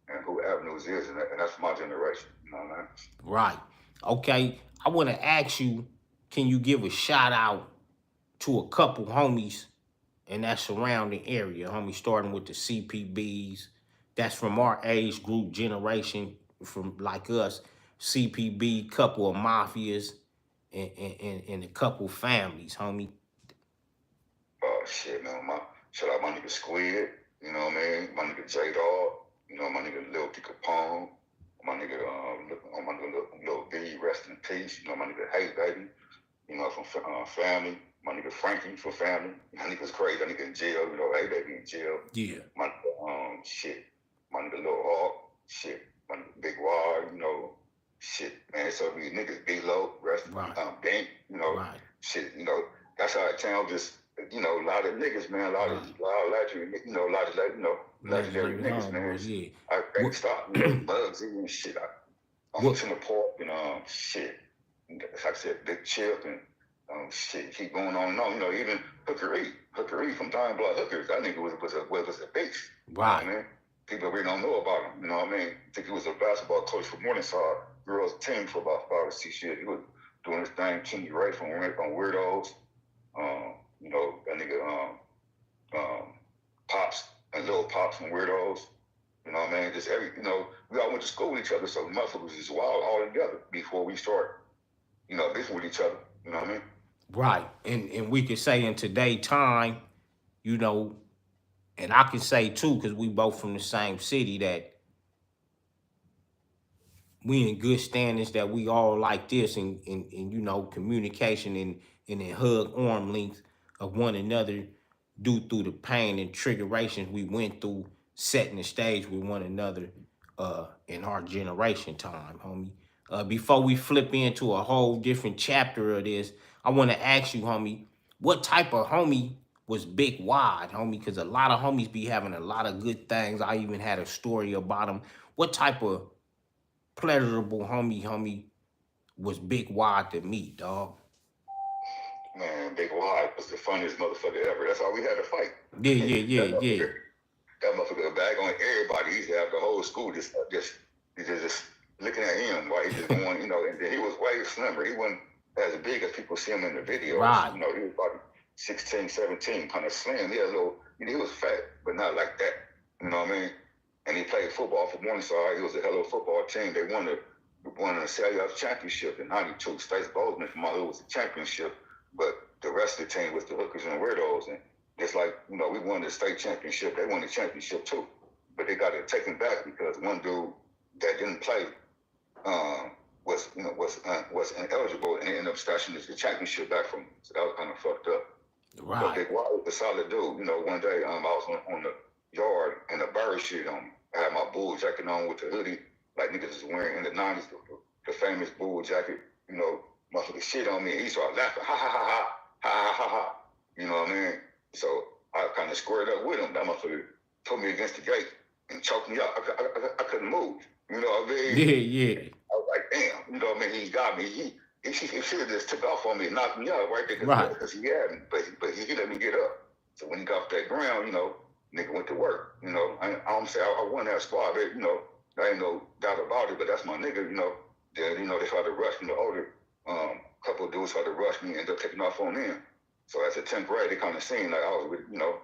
and who avenues is, and that's my generation, you know what I mean? Right. Okay. I want to ask you, can you give a shout out to a couple homies in that surrounding area, homie, starting with the CPBs. That's from our age group generation, from like us, CPB, couple of mafias, and a couple families, homie. Shit, man. Shout out my nigga Squid, you know what I mean? My nigga J Dog, my nigga Lil Dick Capone, my nigga Lil B, rest in peace. My nigga Hey Baby, from family. My nigga Frankie from family. My nigga's crazy. That nigga in jail, Hey Baby in jail. Yeah. My shit. My nigga Lil Hawk, shit. My nigga Big Wad, shit, man. So these niggas B-Low, rest, Right. Bank, Right. shit, that's how the town just, a lot of niggas, man, a lot of legendary, legendary niggas, man. Yeah. I can't stop, Bugsy and shit. I'm from the park and shit. Like I said, Big Chip and shit, keep going on and on. Even Hooker E from Diamond Blood Hookers, that nigga was a beast. Right. You know what I mean? People really don't know about him. You know what I mean? I think he was a basketball coach for Morningside girls team for about 5 or 6 years. He was doing his thing, Kenny Ray from Weirdos. That nigga Pops and Little Pops from Weirdos. You know what I mean? Just we all went to school with each other, so motherfuckers was just wild all together before we start, beefing with each other. You know what I mean? Right. And we could say in today's time, you know, and I can say too, because we both from the same city, that we in good standings, that we all like this, and you know, communication and in hug arm length of one another, due through the pain and triggerations we went through setting the stage with one another in our generation time, homie. Before we flip into a whole different chapter of this, I want to ask you, homie, what type of homie was Big Wad, homie? Because a lot of homies be having a lot of good things. I even had a story about him. What type of pleasurable homie was Big Wad to meet, dog? Man, Big Wide was the funniest motherfucker ever. That's all we had to fight. Yeah, yeah, yeah, that yeah. motherfucker, that motherfucker bag on everybody. He used to have the whole school just looking at him while he just going, you know. And then he was way slimmer. He wasn't as big as people see him in the videos. Right. You know, he was about 16, 17, kind of slim. He had a little, you know, he was fat, but not like that. You know what I mean? And he played football for Morningside. He was a hell of a football team. They won the Cellular Championship in '92. Stace Bozeman from my hood was the championship, but the rest of the team was the hookers and weirdos. And just like, you know, we won the state championship, they won the championship too. But they got it taken back because one dude that didn't play was ineligible, and they ended up snatching the championship back from him. So that was kind of fucked up. Right. But Big Wally was a solid dude. You know, one day I was on the yard and a bird shit on me. I had my bull jacket on with the hoodie, like niggas was wearing in the '90s, the famous bull jacket. You know, motherfucker shit on me. And he started laughing, ha ha ha ha ha ha ha ha. You know what I mean? So I kind of squared up with him. That motherfucker put me against the gate and choked me up. I couldn't move. You know what I mean? Yeah, yeah. I was like, damn. You know what I mean? He got me. He should have just took off on me and knocked me out right there because he had me. But he let me get up. So when he got off that ground, you know, nigga went to work. You know, I don't say I won that squad, but, you know, there ain't no doubt about it. But that's my nigga, you know. Then, you know, they tried to rush me. The older couple of dudes tried to rush me and ended up taking off on them. So as a 10th grade, they kind of seen like I was with, you know,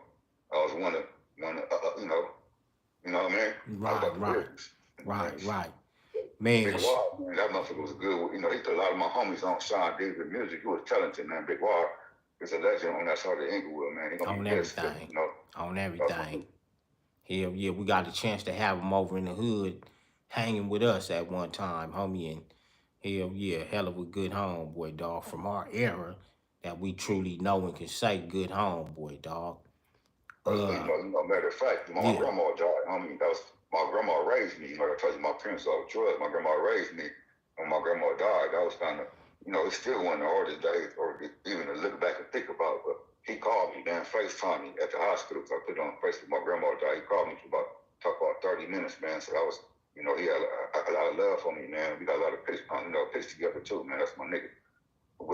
I was one of you know what I mean? Right. Man, Big Wad, man, that motherfucker was good. You know, he put a lot of my homies on Sean David music. He was talented, man. Big Wad is a legend on that side of Inglewood, man. He gonna on be everything. pissed, you know. On everything. Hell yeah, we got a chance to have him over in the hood hanging with us at one time, homie. And hell yeah, hell of a good homeboy, dog, from our era that we truly know and can say good homeboy, dog. You know, matter of fact, my grandma died. I mean, that was my grandma raised me. You know, I told you my parents are drugs. My grandma raised me. When my grandma died, that was kind of, you know, it's still one of the hardest days, or even to look back and think about. But he called me, man, FaceTime me at the hospital. So I put it on Facebook. My grandma died. He called me for talk about 30 minutes, man. So that was, you know, he had a lot of love for me, man. We got a lot of pictures together too, man. That's my nigga. I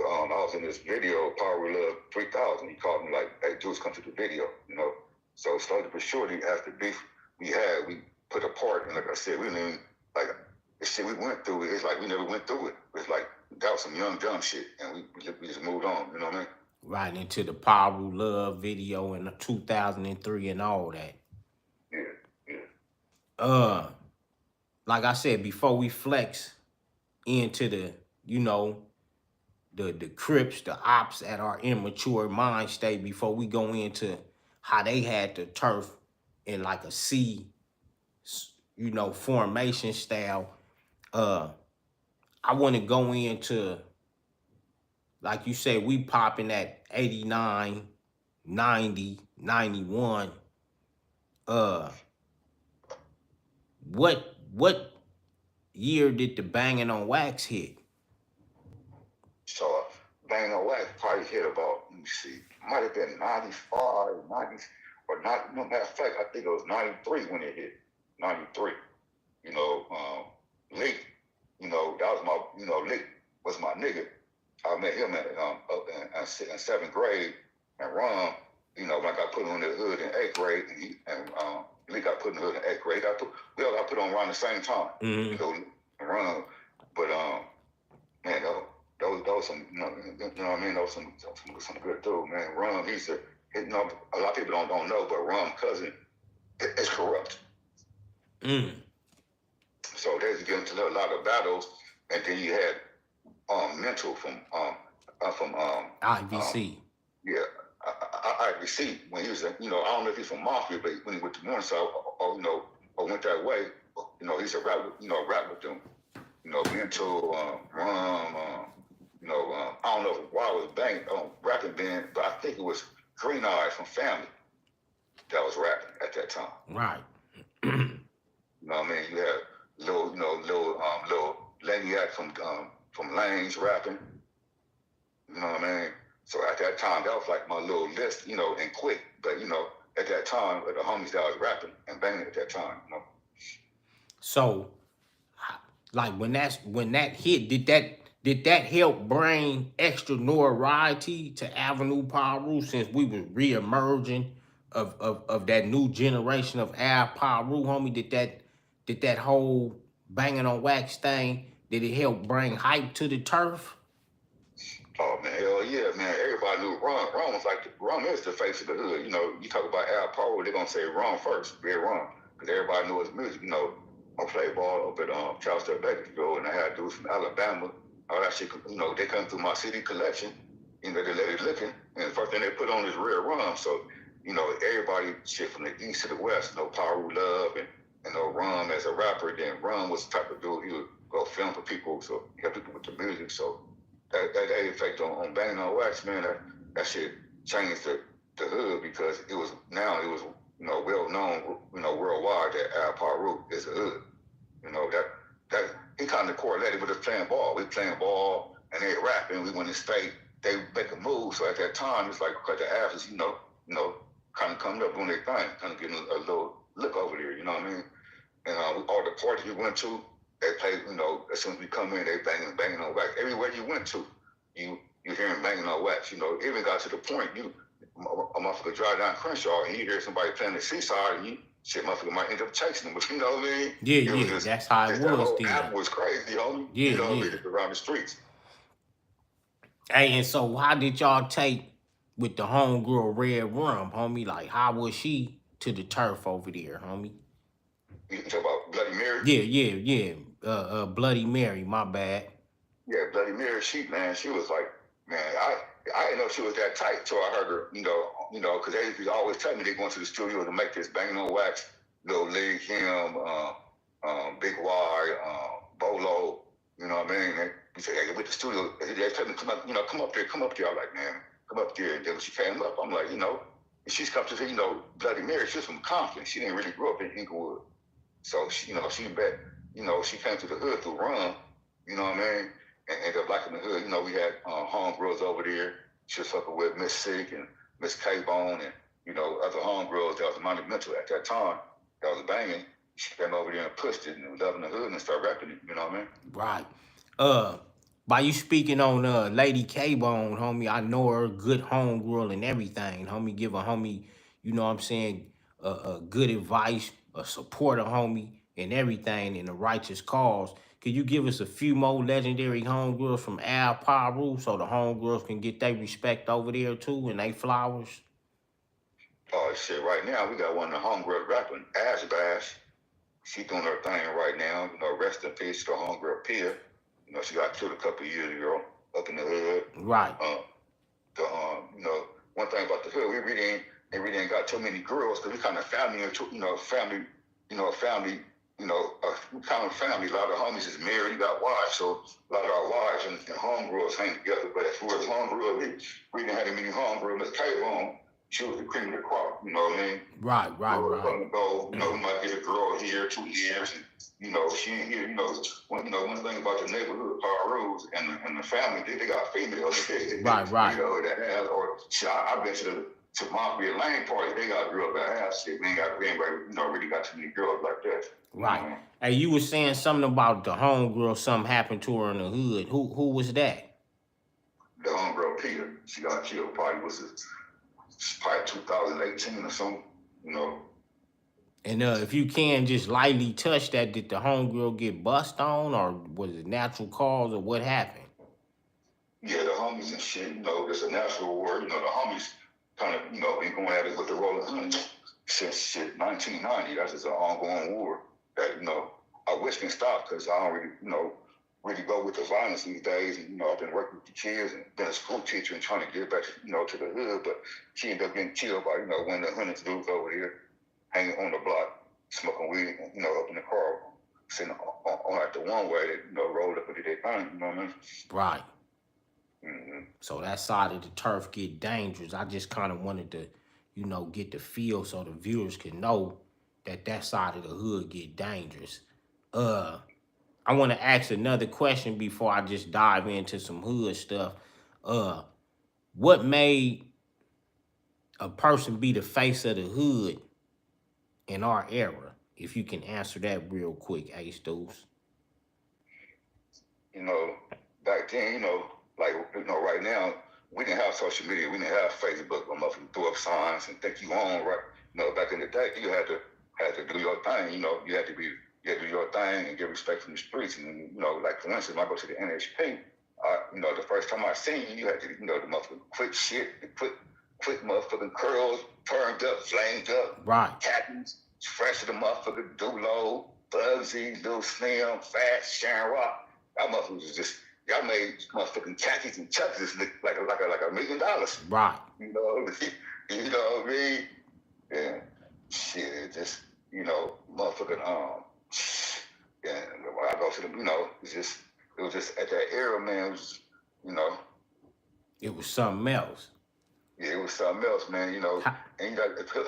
was in this video, PiRu Love 3000. He called me like, hey, Juice, come to the video, you know. So slowly but surely, after beef we put apart. And like I said, we didn't even, like, the shit we went through, it's like we never went through it. It's like, that was some young, dumb shit. And we just moved on, you know what I mean? Right into the PiRu Love video in 2003 and all that. Yeah. Like I said, before we flex into the, you know, the Crips, the ops at our immature mind state, before we go into how they had the turf in like a C, you know, formation style, I want to go into, like you said, we popping at 89, 90, 91. What year did the Banging on Wax hit? So Banging on Wax probably hit about, let me see, might have been 95, 90, or not. No, matter of fact, I think it was 93 when it hit. 93. You know, Leak, you know, that was my, you know, Leak was my nigga. I met him up in 7th grade, and Ron, you know, when I got put on the hood in 8th grade, and Lee got put in the hood in 8th grade. We all got put on around the same time. Mm-hmm. You know, Ron, but man, those some, you know what I mean? Those some good dude, man. Ron, you know, a lot of people don't know, but Ron's cousin is corrupt. So they was getting into a lot of battles, and then you had Mental from IVC. IVC, when he was, you know, I don't know if he's from Mafia, but when he went to Morningside, or you know, or went that way, you know, he's a rap with them. You know, Mental, you know, I don't know why it was Bang rapping band, but I think it was Green Eyes from Family that was rapping at that time. Right. You know what I mean? You had Lil Laniac from Lane's rapping. You know what I mean? So at that time, that was like my little list, and quick. But at that time, the homies that I was rapping and banging at that time. So, like when that hit, did that help bring extra notoriety to Avenue PiRu since we was reemerging of that new generation of PiRu, homie? Did that whole banging on wax thing, did it help bring hype to the turf? Oh man, hell yeah, man! Everybody knew Ron. Ron is the face of the hood. You talk about Al Polo, they're gonna say Ron first, Big Ron, because everybody knew his music. I played ball up at Charleston Bakersfield, and I had dudes from Alabama. All that shit, they come through my CD collection. They let it looking, and the first thing they put on is Real Ron. So, everybody shit from the east to the west, Pyru Love and Ron as a rapper. Then Ron was the type of dude he would go film for people, so he help people with the music. So that effect on banging on wax, man, that shit changed the hood because it was well known, worldwide that Al Paru is a hood. That he kind of correlated with us playing ball. We playing ball and they rapping. We went in state. They make a move. So at that time, it's like the athletes, kind of coming up doing their thing, kind of getting a little look over there. You know what I mean? And all the parties we went to, they played. As soon as we come in, they banging on wax. Everywhere you went to, you hearing banging on wax. It even got to the point a motherfucker drive down Crenshaw and you hear somebody playing the seaside and shit, motherfucker might end up chasing them. But you know what I mean? Yeah, It was yeah, that's how it that was whole then. album was crazy, homie. Yeah, You know what I yeah. mean? Just around the streets. Hey, and so how did y'all take with the homegirl Red Rum, homie? Like, how was she to the turf over there, homie? You talk about Bloody Mary? Yeah, yeah, yeah. Bloody Mary, my bad. Yeah, Bloody Mary, she was like, man, I didn't know she was that tight till I heard her, because they used to always tell me they going to the studio to make this banging on wax, Lil Lee, him, Big Y, Bolo, you know what I mean? They say, hey, with the studio, they tell me, come up there, come up there. I'm like, man, come up there. And then when she came up, I'm like, she's come to say, Bloody Mary, she's from Compton. She didn't really grow up in Inglewood. So she came to the hood through Rum, you know what I mean? And ended up liking the hood. We had homegirls over there. She was fucking with Miss Sick and Miss K-Bone and, other homegirls that was monumental at that time that was banging. She came over there and pushed it and was loving the hood and started rapping it, you know what I mean? Right. Uh, by you speaking on Lady K Bone, homie, I know her, good homegirl and everything, homie. Give a homie, you know what I'm saying, good advice, a supporter, homie, and everything in the righteous cause. Could you give us a few more legendary homegirls from Al Paru so the homegirls can get their respect over there too and they flowers? Oh shit! Right now we got one of the homegirls rapping, Ash Bash. She doing her thing right now. Rest in peace to homegirl Pia. She got killed a couple of years ago up in the hood. Right. The one thing about the hood, we really ain't got too many girls because we kind of family, family, family, we kind of family. A lot of homies is married, we got wives, so a lot of our wives and homegirls hang together. But as far as homegirls, we didn't have many homegirls. Miss K-Bone, she was the cream of the crop. You know what I mean? Right. Go, we might get a girl here 2 years, and she ain't here. One thing about the neighborhood, Paru and the family, they got females. Right. That has, or I've been to Mafia Lane party, they got girls that have shit. We ain't really got too many girls like that. Right. Hey, you were saying something about the homegirl, something happened to her in the hood. Who was that? The homegirl Peter, she got killed probably 2018 or something, And if you can just lightly touch that, did the homegirl get bust on, or was it natural cause, or what happened? Yeah, the homies and shit, it's a natural war. The homies kind of, been going at it with the Rolling Hunts since shit 1990. That's just an ongoing war that, I wish can stop because I don't really, really go with the violence these days. And, I've been working with the kids and been a school teacher and trying to get back, to the hood. But she ended up getting killed by, one of the hundreds dudes over here hanging on the block, smoking weed, up in the car, sitting on like the one way that, rolled up and did their thing, you know what I mean? Right. Mm-hmm. So that side of the turf get dangerous. I just kind of wanted to, get the feel so the viewers can know that side of the hood get dangerous. I want to ask another question before I just dive into some hood stuff. Uh, what made a person be the face of the hood in our era? If you can answer that real quick, Ace Deuce. You know, back then, like right now, we didn't have social media, we didn't have Facebook or nothing. Throw up signs and think you on right. Back in the day, you had to do your thing. You had to do your thing and get respect from the streets. And like for instance, when I go to the NHP, the first time I seen you, you had to the motherfucking quick shit, the quick motherfucking curls, turned up, flamed up, Right. Captains, fresh to the motherfucker, Dulo, Bugsy, Lil Slim, Fat, Sharon Rock. Y'all motherfuckers was just y'all made motherfucking khakis and chucks look like $1 million. Right. You know, you know what I mean? Yeah, shit, it just motherfucking and when I go to the it was just at that era, man. It was It was something else. yeah, it was something else, man. And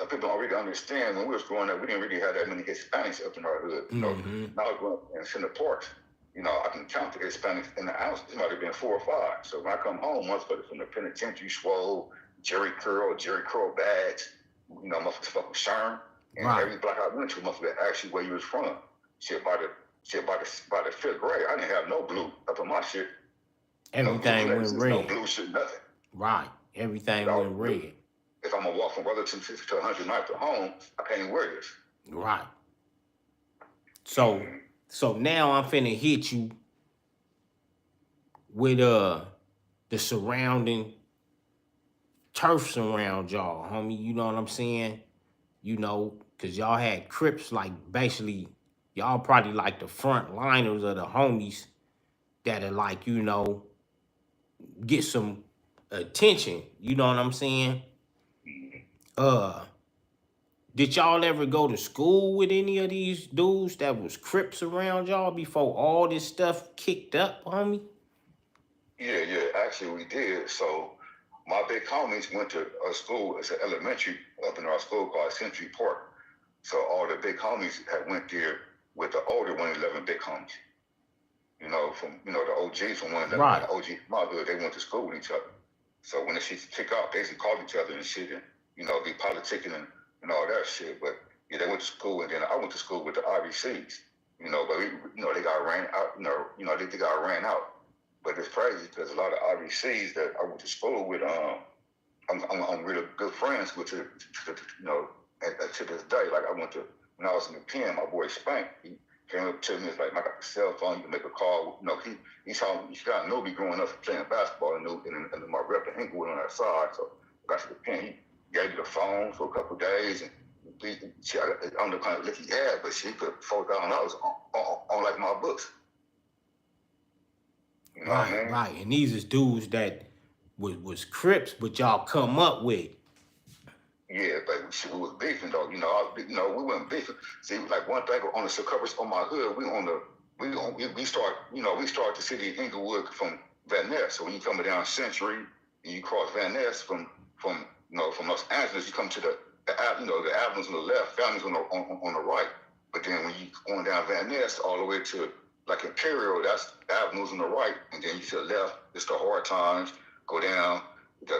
people don't really understand. When we was growing up, we didn't really have that many Hispanics up in our hood. Now I grew up in Center Parks. I can count the Hispanics in the house. It might have been 4 or 5. So when I come home, motherfuckers from the penitentiary, Swole, Jerry Curl bags, motherfuckers fucking Sherm, and every block I went to, motherfucker asked you where you was from. Shit, by the 5th grade, I didn't have no blue up in my shit. Everything went red. No blue shit, nothing. Right. Everything went red. If I'm gonna walk from Brotherton to 100 miles to home, I can't wear this. Right. So now I'm finna hit you with the surrounding turfs around y'all, homie. You know what I'm saying? Cause y'all had Crips, like basically y'all probably like the front liners of the homies that are like, get some attention. You know what I'm saying? Did y'all ever go to school with any of these dudes that was Crips around y'all before all this stuff kicked up, homie? Yeah, actually we did. So my big homies went to a school, it's an elementary up in our school called Century Park. So all the big homies had went there with the older 111 big homies. From the OGs from 111, Right. the OG my hood, they went to school with each other. So when the shit kick off, they used to call each other and shit and be politicking and all that shit. But yeah, they went to school, and then I went to school with the IBCs. But they got ran out. They got ran out. But it's crazy because a lot of IBCs that I went to school with, I'm really good friends with to this day. Like I went to when I was in the pen, my boy Spank, he came up to me, it's like, I got a cell phone, you can make a call. He saw me, he got know me growing up playing basketball and my rep in Inglewood on that side. So I got to the pen, he gave me the phone for a couple of days, and I don't know kind of lick he had, but she put $4,000 on like my books. You know what I mean? Right. And these is dudes that was Crips, but y'all come up with. Yeah, but we was beefing though. We weren't beefing. See, like one thing on the covers on my hood, we start the city of Inglewood from Van Ness. So when you coming down Century and you cross Van Ness from Los Angeles, you come to the avenues on the left, families on the right. But then when you going down Van Ness all the way to like PiRu, that's the avenues on the right, and then you to the left, it's the hard times. Go down. It's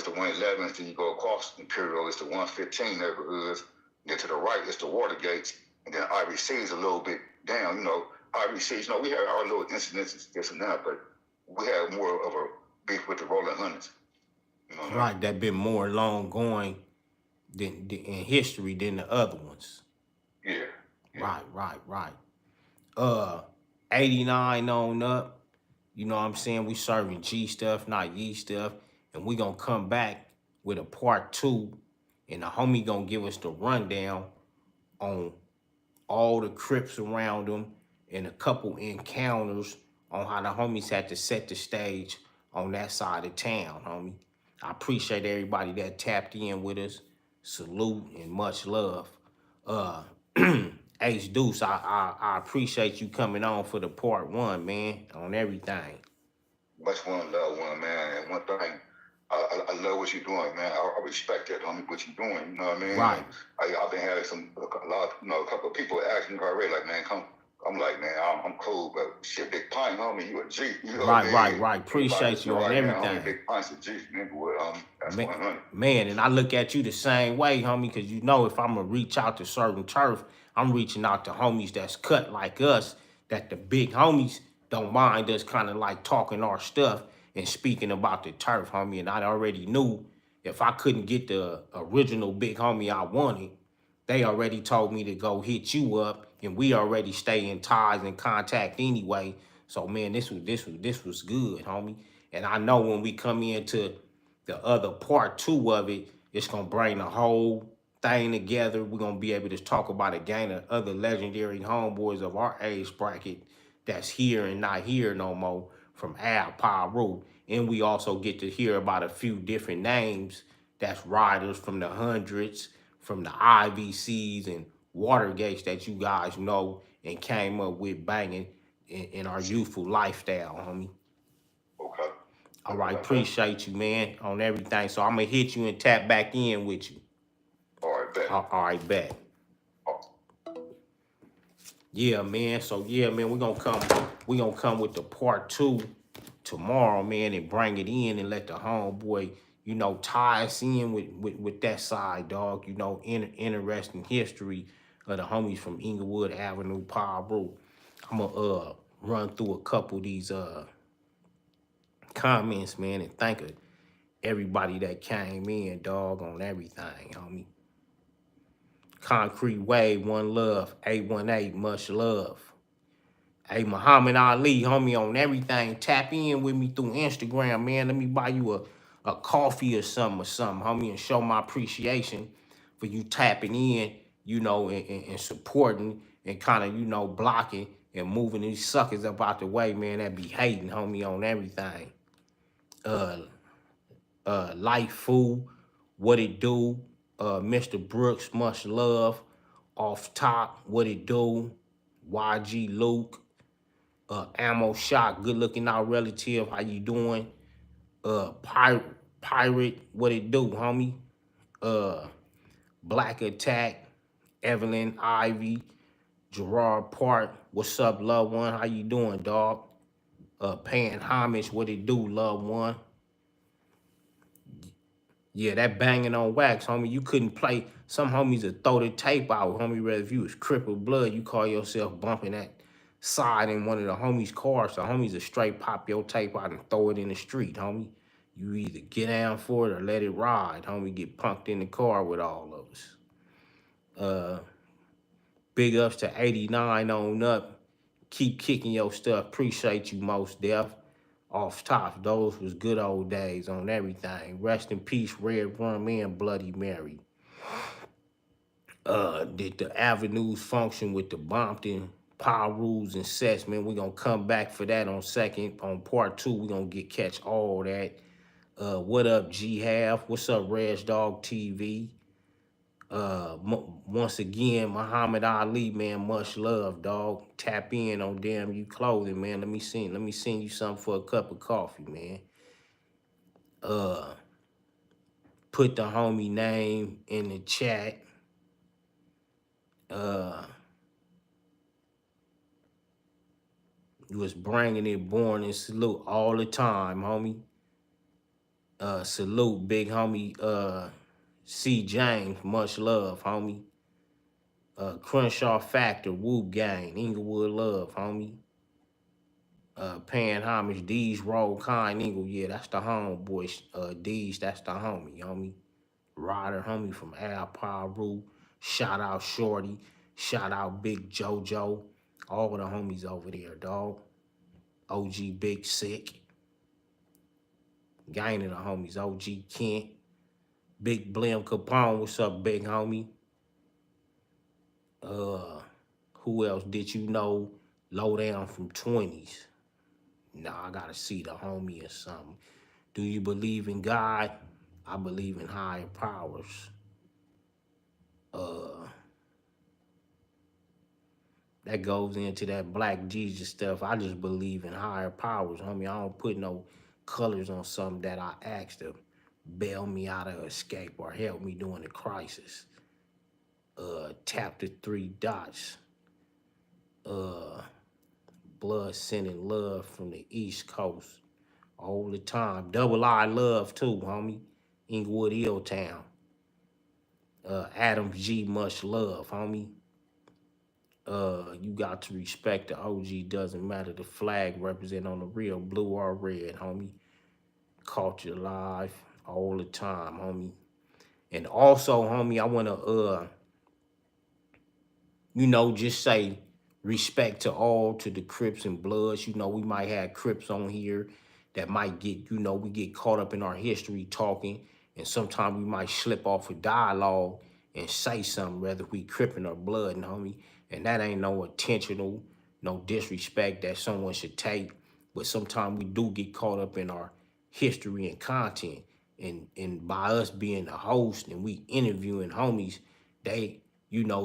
the 111s, then you go across PiRu, it's the 115 neighborhoods. Then to the right, it's the Watergates, and then IBC is a little bit down. IBC, we had our little incidents, this and that, but we had more of a beef with the Rolling Hundreds. Right, that been more long going than in history than the other ones. Yeah. Right. 89 on up. You know what I'm saying? We serving G stuff, not Ye stuff. And we gonna come back with a part 2. And the homie gonna give us the rundown on all the Crips around him and a couple encounters on how the homies had to set the stage on that side of town, homie. I appreciate everybody that tapped in with us. Salute and much love. Ace Deuce, I appreciate you coming on for the part 1, man, on everything. Much one love, man. And one thing, I love what you're doing, man. I respect that, homie, what you're doing. You know what I mean? Right. I've been having a couple of people asking me already, like, man, come I'm like, man, I'm cool, but shit, Big Pint, homie, you a G. You know what I Right. mean? Anybody Appreciate you listening on right now, homie, everything. Big Pint's a G from Inglewood, homie. That's 100. Man, and I look at you the same way, homie, because you know if I'm going to reach out to certain turf, I'm reaching out to homies that's cut like us, that the big homies don't mind us kind of like talking our stuff and speaking about the turf, homie. And I already knew if I couldn't get the original big homie I wanted, they already told me to go hit you up, and we already stay in ties and contact anyway. So man, this was good, homie. And I know when we come into the other part two of it, it's gonna bring the whole thing together. We're gonna be able to talk about again of other legendary homeboys of our age bracket that's here and not here no more from Al PiRu. And we also get to hear about a few different names that's riders from the hundreds, from the IVCs and Watergates that you guys know and came up with banging in our youthful lifestyle, homie. Okay. All Okay, right, like that. appreciate you, man, on everything. So I'm gonna hit you and tap back in with you. All right, bet. All right, bet. Oh, Yeah, man. So yeah, man, we gonna come with the part two tomorrow, man, and bring it in and let the homeboy, tie us in with that side, dog. Interesting history of the homies from Inglewood Avenue PiRu. I'm gonna run through a couple of these comments, man, and thank everybody that came in, dog, on everything, homie. Concrete Wave, one love. 818, much love. Hey, Muhammad Ali, homie, on everything. Tap in with me through Instagram, man. Let me buy you a coffee or something, homie, and show my appreciation for you tapping in, and supporting and kind of, blocking and moving these suckers up out the way, man, that be hating, homie, on everything. Uh, Life Fool, what it do? Mr. Brooks, much love. Off top, what it do? YG Luke, Ammo Shot, good looking out relative, how you doing? Pirate, what it do, homie? Uh, Black Attack, Evelyn Ivy, Gerard Park, what's up, loved one? How you doing, dog? Paying homage, what it do, loved one? Yeah, that banging on wax, homie. You couldn't play. Some homies would throw the tape out, homie. Rather if you was crippled blood, you call yourself bumping that side in one of the homies' cars. The homies would straight pop your tape out and throw it in the street, homie. You either get down for it or let it ride, homie. Get punked in the car with all of us. Big ups to 89 on up. Keep kicking your stuff. Appreciate you, most deaf. Off top, those was good old days on everything. Rest in peace, Red Rum and Bloody Mary. Did the avenues function with the Bompton power rules and sets, man? We're gonna come back for that on second. On part two, we're gonna catch all that. What up, G Half? What's up, Reg Dog TV? Once again, Muhammad Ali, man, much love, dog. Tap in on Damn You Clothing, man. Let me send you something for a cup of coffee, man. Put the homie name in the chat. You was bringing it, born and salute all the time, homie. Salute, big homie. C. James, much love, homie. Crenshaw Factor, Whoop Gang, Inglewood love, homie. Paying homage, D's Roll Kind Ingle, yeah, that's the homeboy. D's, that's the homie. Ryder, homie from Al PiRu. Shout out Shorty. Shout out Big JoJo. All the homies over there, dog. OG Big Sick. Gang of the homies. OG Kent. Big Blim Capone. What's up, big homie? Who else did you know? Low down from 20s. Nah, I gotta see the homie or something. Do you believe in God? I believe in higher powers. That goes into that Black Jesus stuff. I just believe in higher powers, homie. I don't put no colors on something that I asked to bail me out of escape or help me during the crisis. Tap the three dots. Uh, blood sending love from the East Coast all the time. Double I love too, homie. Inglewood Town. Adam G, much love, homie. You got to respect the OG. Doesn't matter the flag represent on the real, blue or red, homie. Culture live all the time, homie. And also, homie, I wanna just say respect to all to the Crips and Bloods. We might have Crips on here that might get, we get caught up in our history talking, and sometimes we might slip off a dialogue and say something, whether we Crippin' or Blood, homie. And that ain't no intentional, no disrespect that someone should take. But sometimes we do get caught up in our history and content. And by us being the host and we interviewing homies, they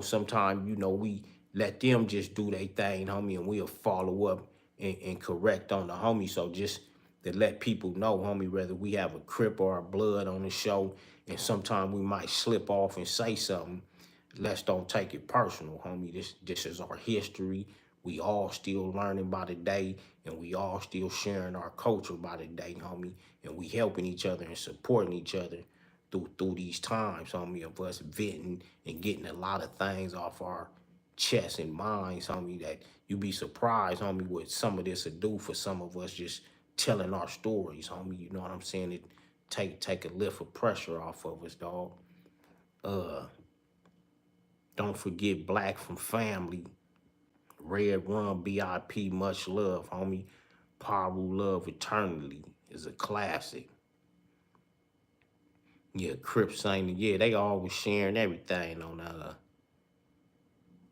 sometimes, we let them just do their thing, homie, and we'll follow up and correct on the homie. So just to let people know, homie, whether we have a Crip or a Blood on the show, and sometimes we might slip off and say something, let's don't take it personal, homie. This is our history. We all still learning by the day, and we all still sharing our culture by the day, homie. And we helping each other and supporting each other through these times, homie, of us venting and getting a lot of things off our chests and minds, homie, that you be surprised, homie, what some of this will do for some of us just telling our stories, homie. You know what I'm saying? It take a lift of pressure off of us, dog. Uh, don't forget Black from Family, Red Rum, BIP, much love, homie. PiRu Love Eternally is a classic. Yeah, Crips ain't, yeah, they always sharing everything on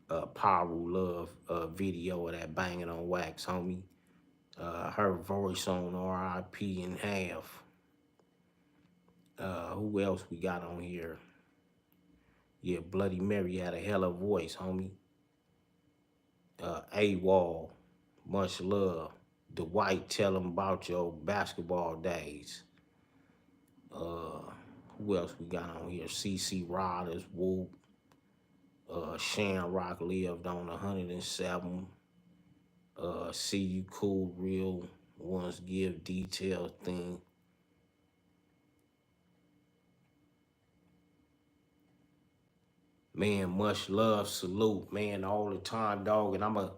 PiRu Love video of that banging on wax, homie. Her voice on RIP in half. Who else we got on here? Yeah, Bloody Mary had a hell of a voice, homie. AWOL, much love. Dwight, tell him about your basketball days. Who else we got on here? CC Riders, Whoop. Shamrock lived on 107. See you cool, real ones give detailed thing. Man, much love, salute, man, all the time, dog. And I'ma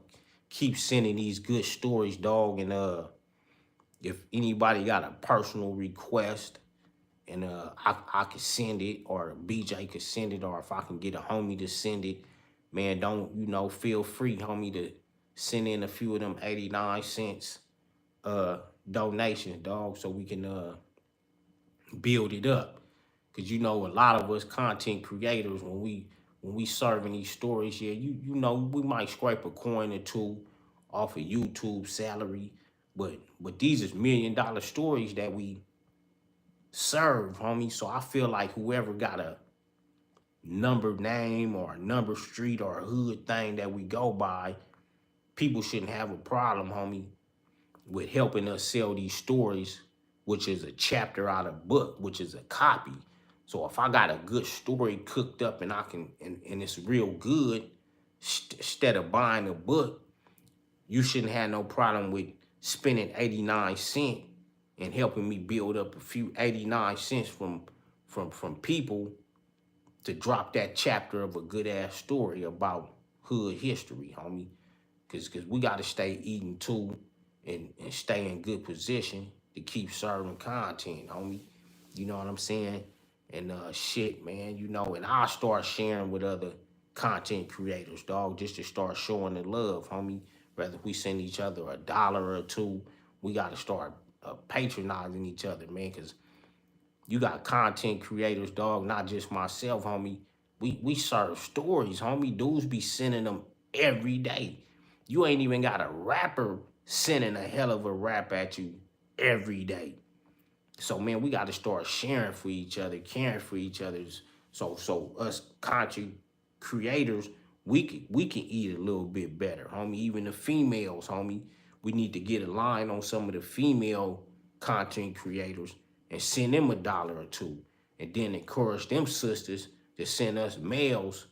keep sending these good stories, dog. And if anybody got a personal request, and I could send it, or BJ could send it, or if I can get a homie to send it, man, don't feel free, homie, to send in a few of them 89 cents donations, dog, so we can build it up. Cause a lot of us content creators, when we serving these stories, yeah, we might scrape a coin or two off of YouTube salary, but these is $1 million stories that we serve, homie. So I feel like whoever got a number name or a number street or a hood thing that we go by, people shouldn't have a problem, homie, with helping us sell these stories, which is a chapter out of book, which is a copy. So if I got a good story cooked up and I can and it's real good, instead of buying a book, you shouldn't have no problem with spending 89 cents and helping me build up a few 89 cents from people to drop that chapter of a good ass story about hood history, homie. Cause we gotta stay eating too, and stay in good position to keep serving content, homie. You know what I'm saying? And shit, man, and I'll start sharing with other content creators, dog, just to start showing the love, homie. Whether we send each other a dollar or two, we gotta start patronizing each other, man, cause you got content creators, dog, not just myself, homie. We serve stories, homie. Dudes be sending them every day. You ain't even got a rapper sending a hell of a rap at you every day. So man, we got to start sharing for each other, caring for each other's. So us content creators, we can eat a little bit better, homie. Even the females, homie, we need to get a line on some of the female content creators and send them a dollar or two, and then encourage them sisters to send us males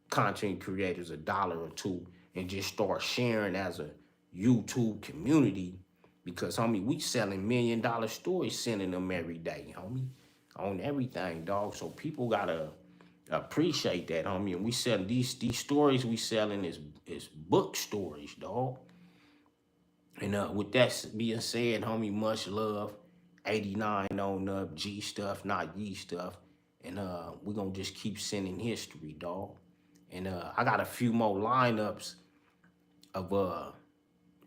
content creators a dollar or two, and just start sharing as a YouTube community. Because homie, we selling $1 million stories, sending them every day, homie, on everything, dog. So people gotta appreciate that, homie. And we selling these stories we selling is book stories, dog. And with that being said, homie, much love. 89 on up, G stuff, not Ye stuff. And we're gonna just keep sending history, dog. And I got a few more lineups of a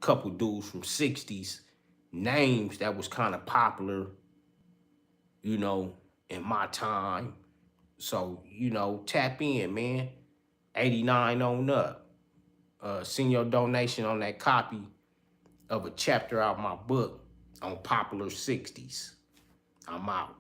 couple dudes from 60s, names that was kind of popular, you know, in my time. So, tap in, man. 89 on up. Send your donation on that copy of a chapter out my book on popular 60s. I'm out.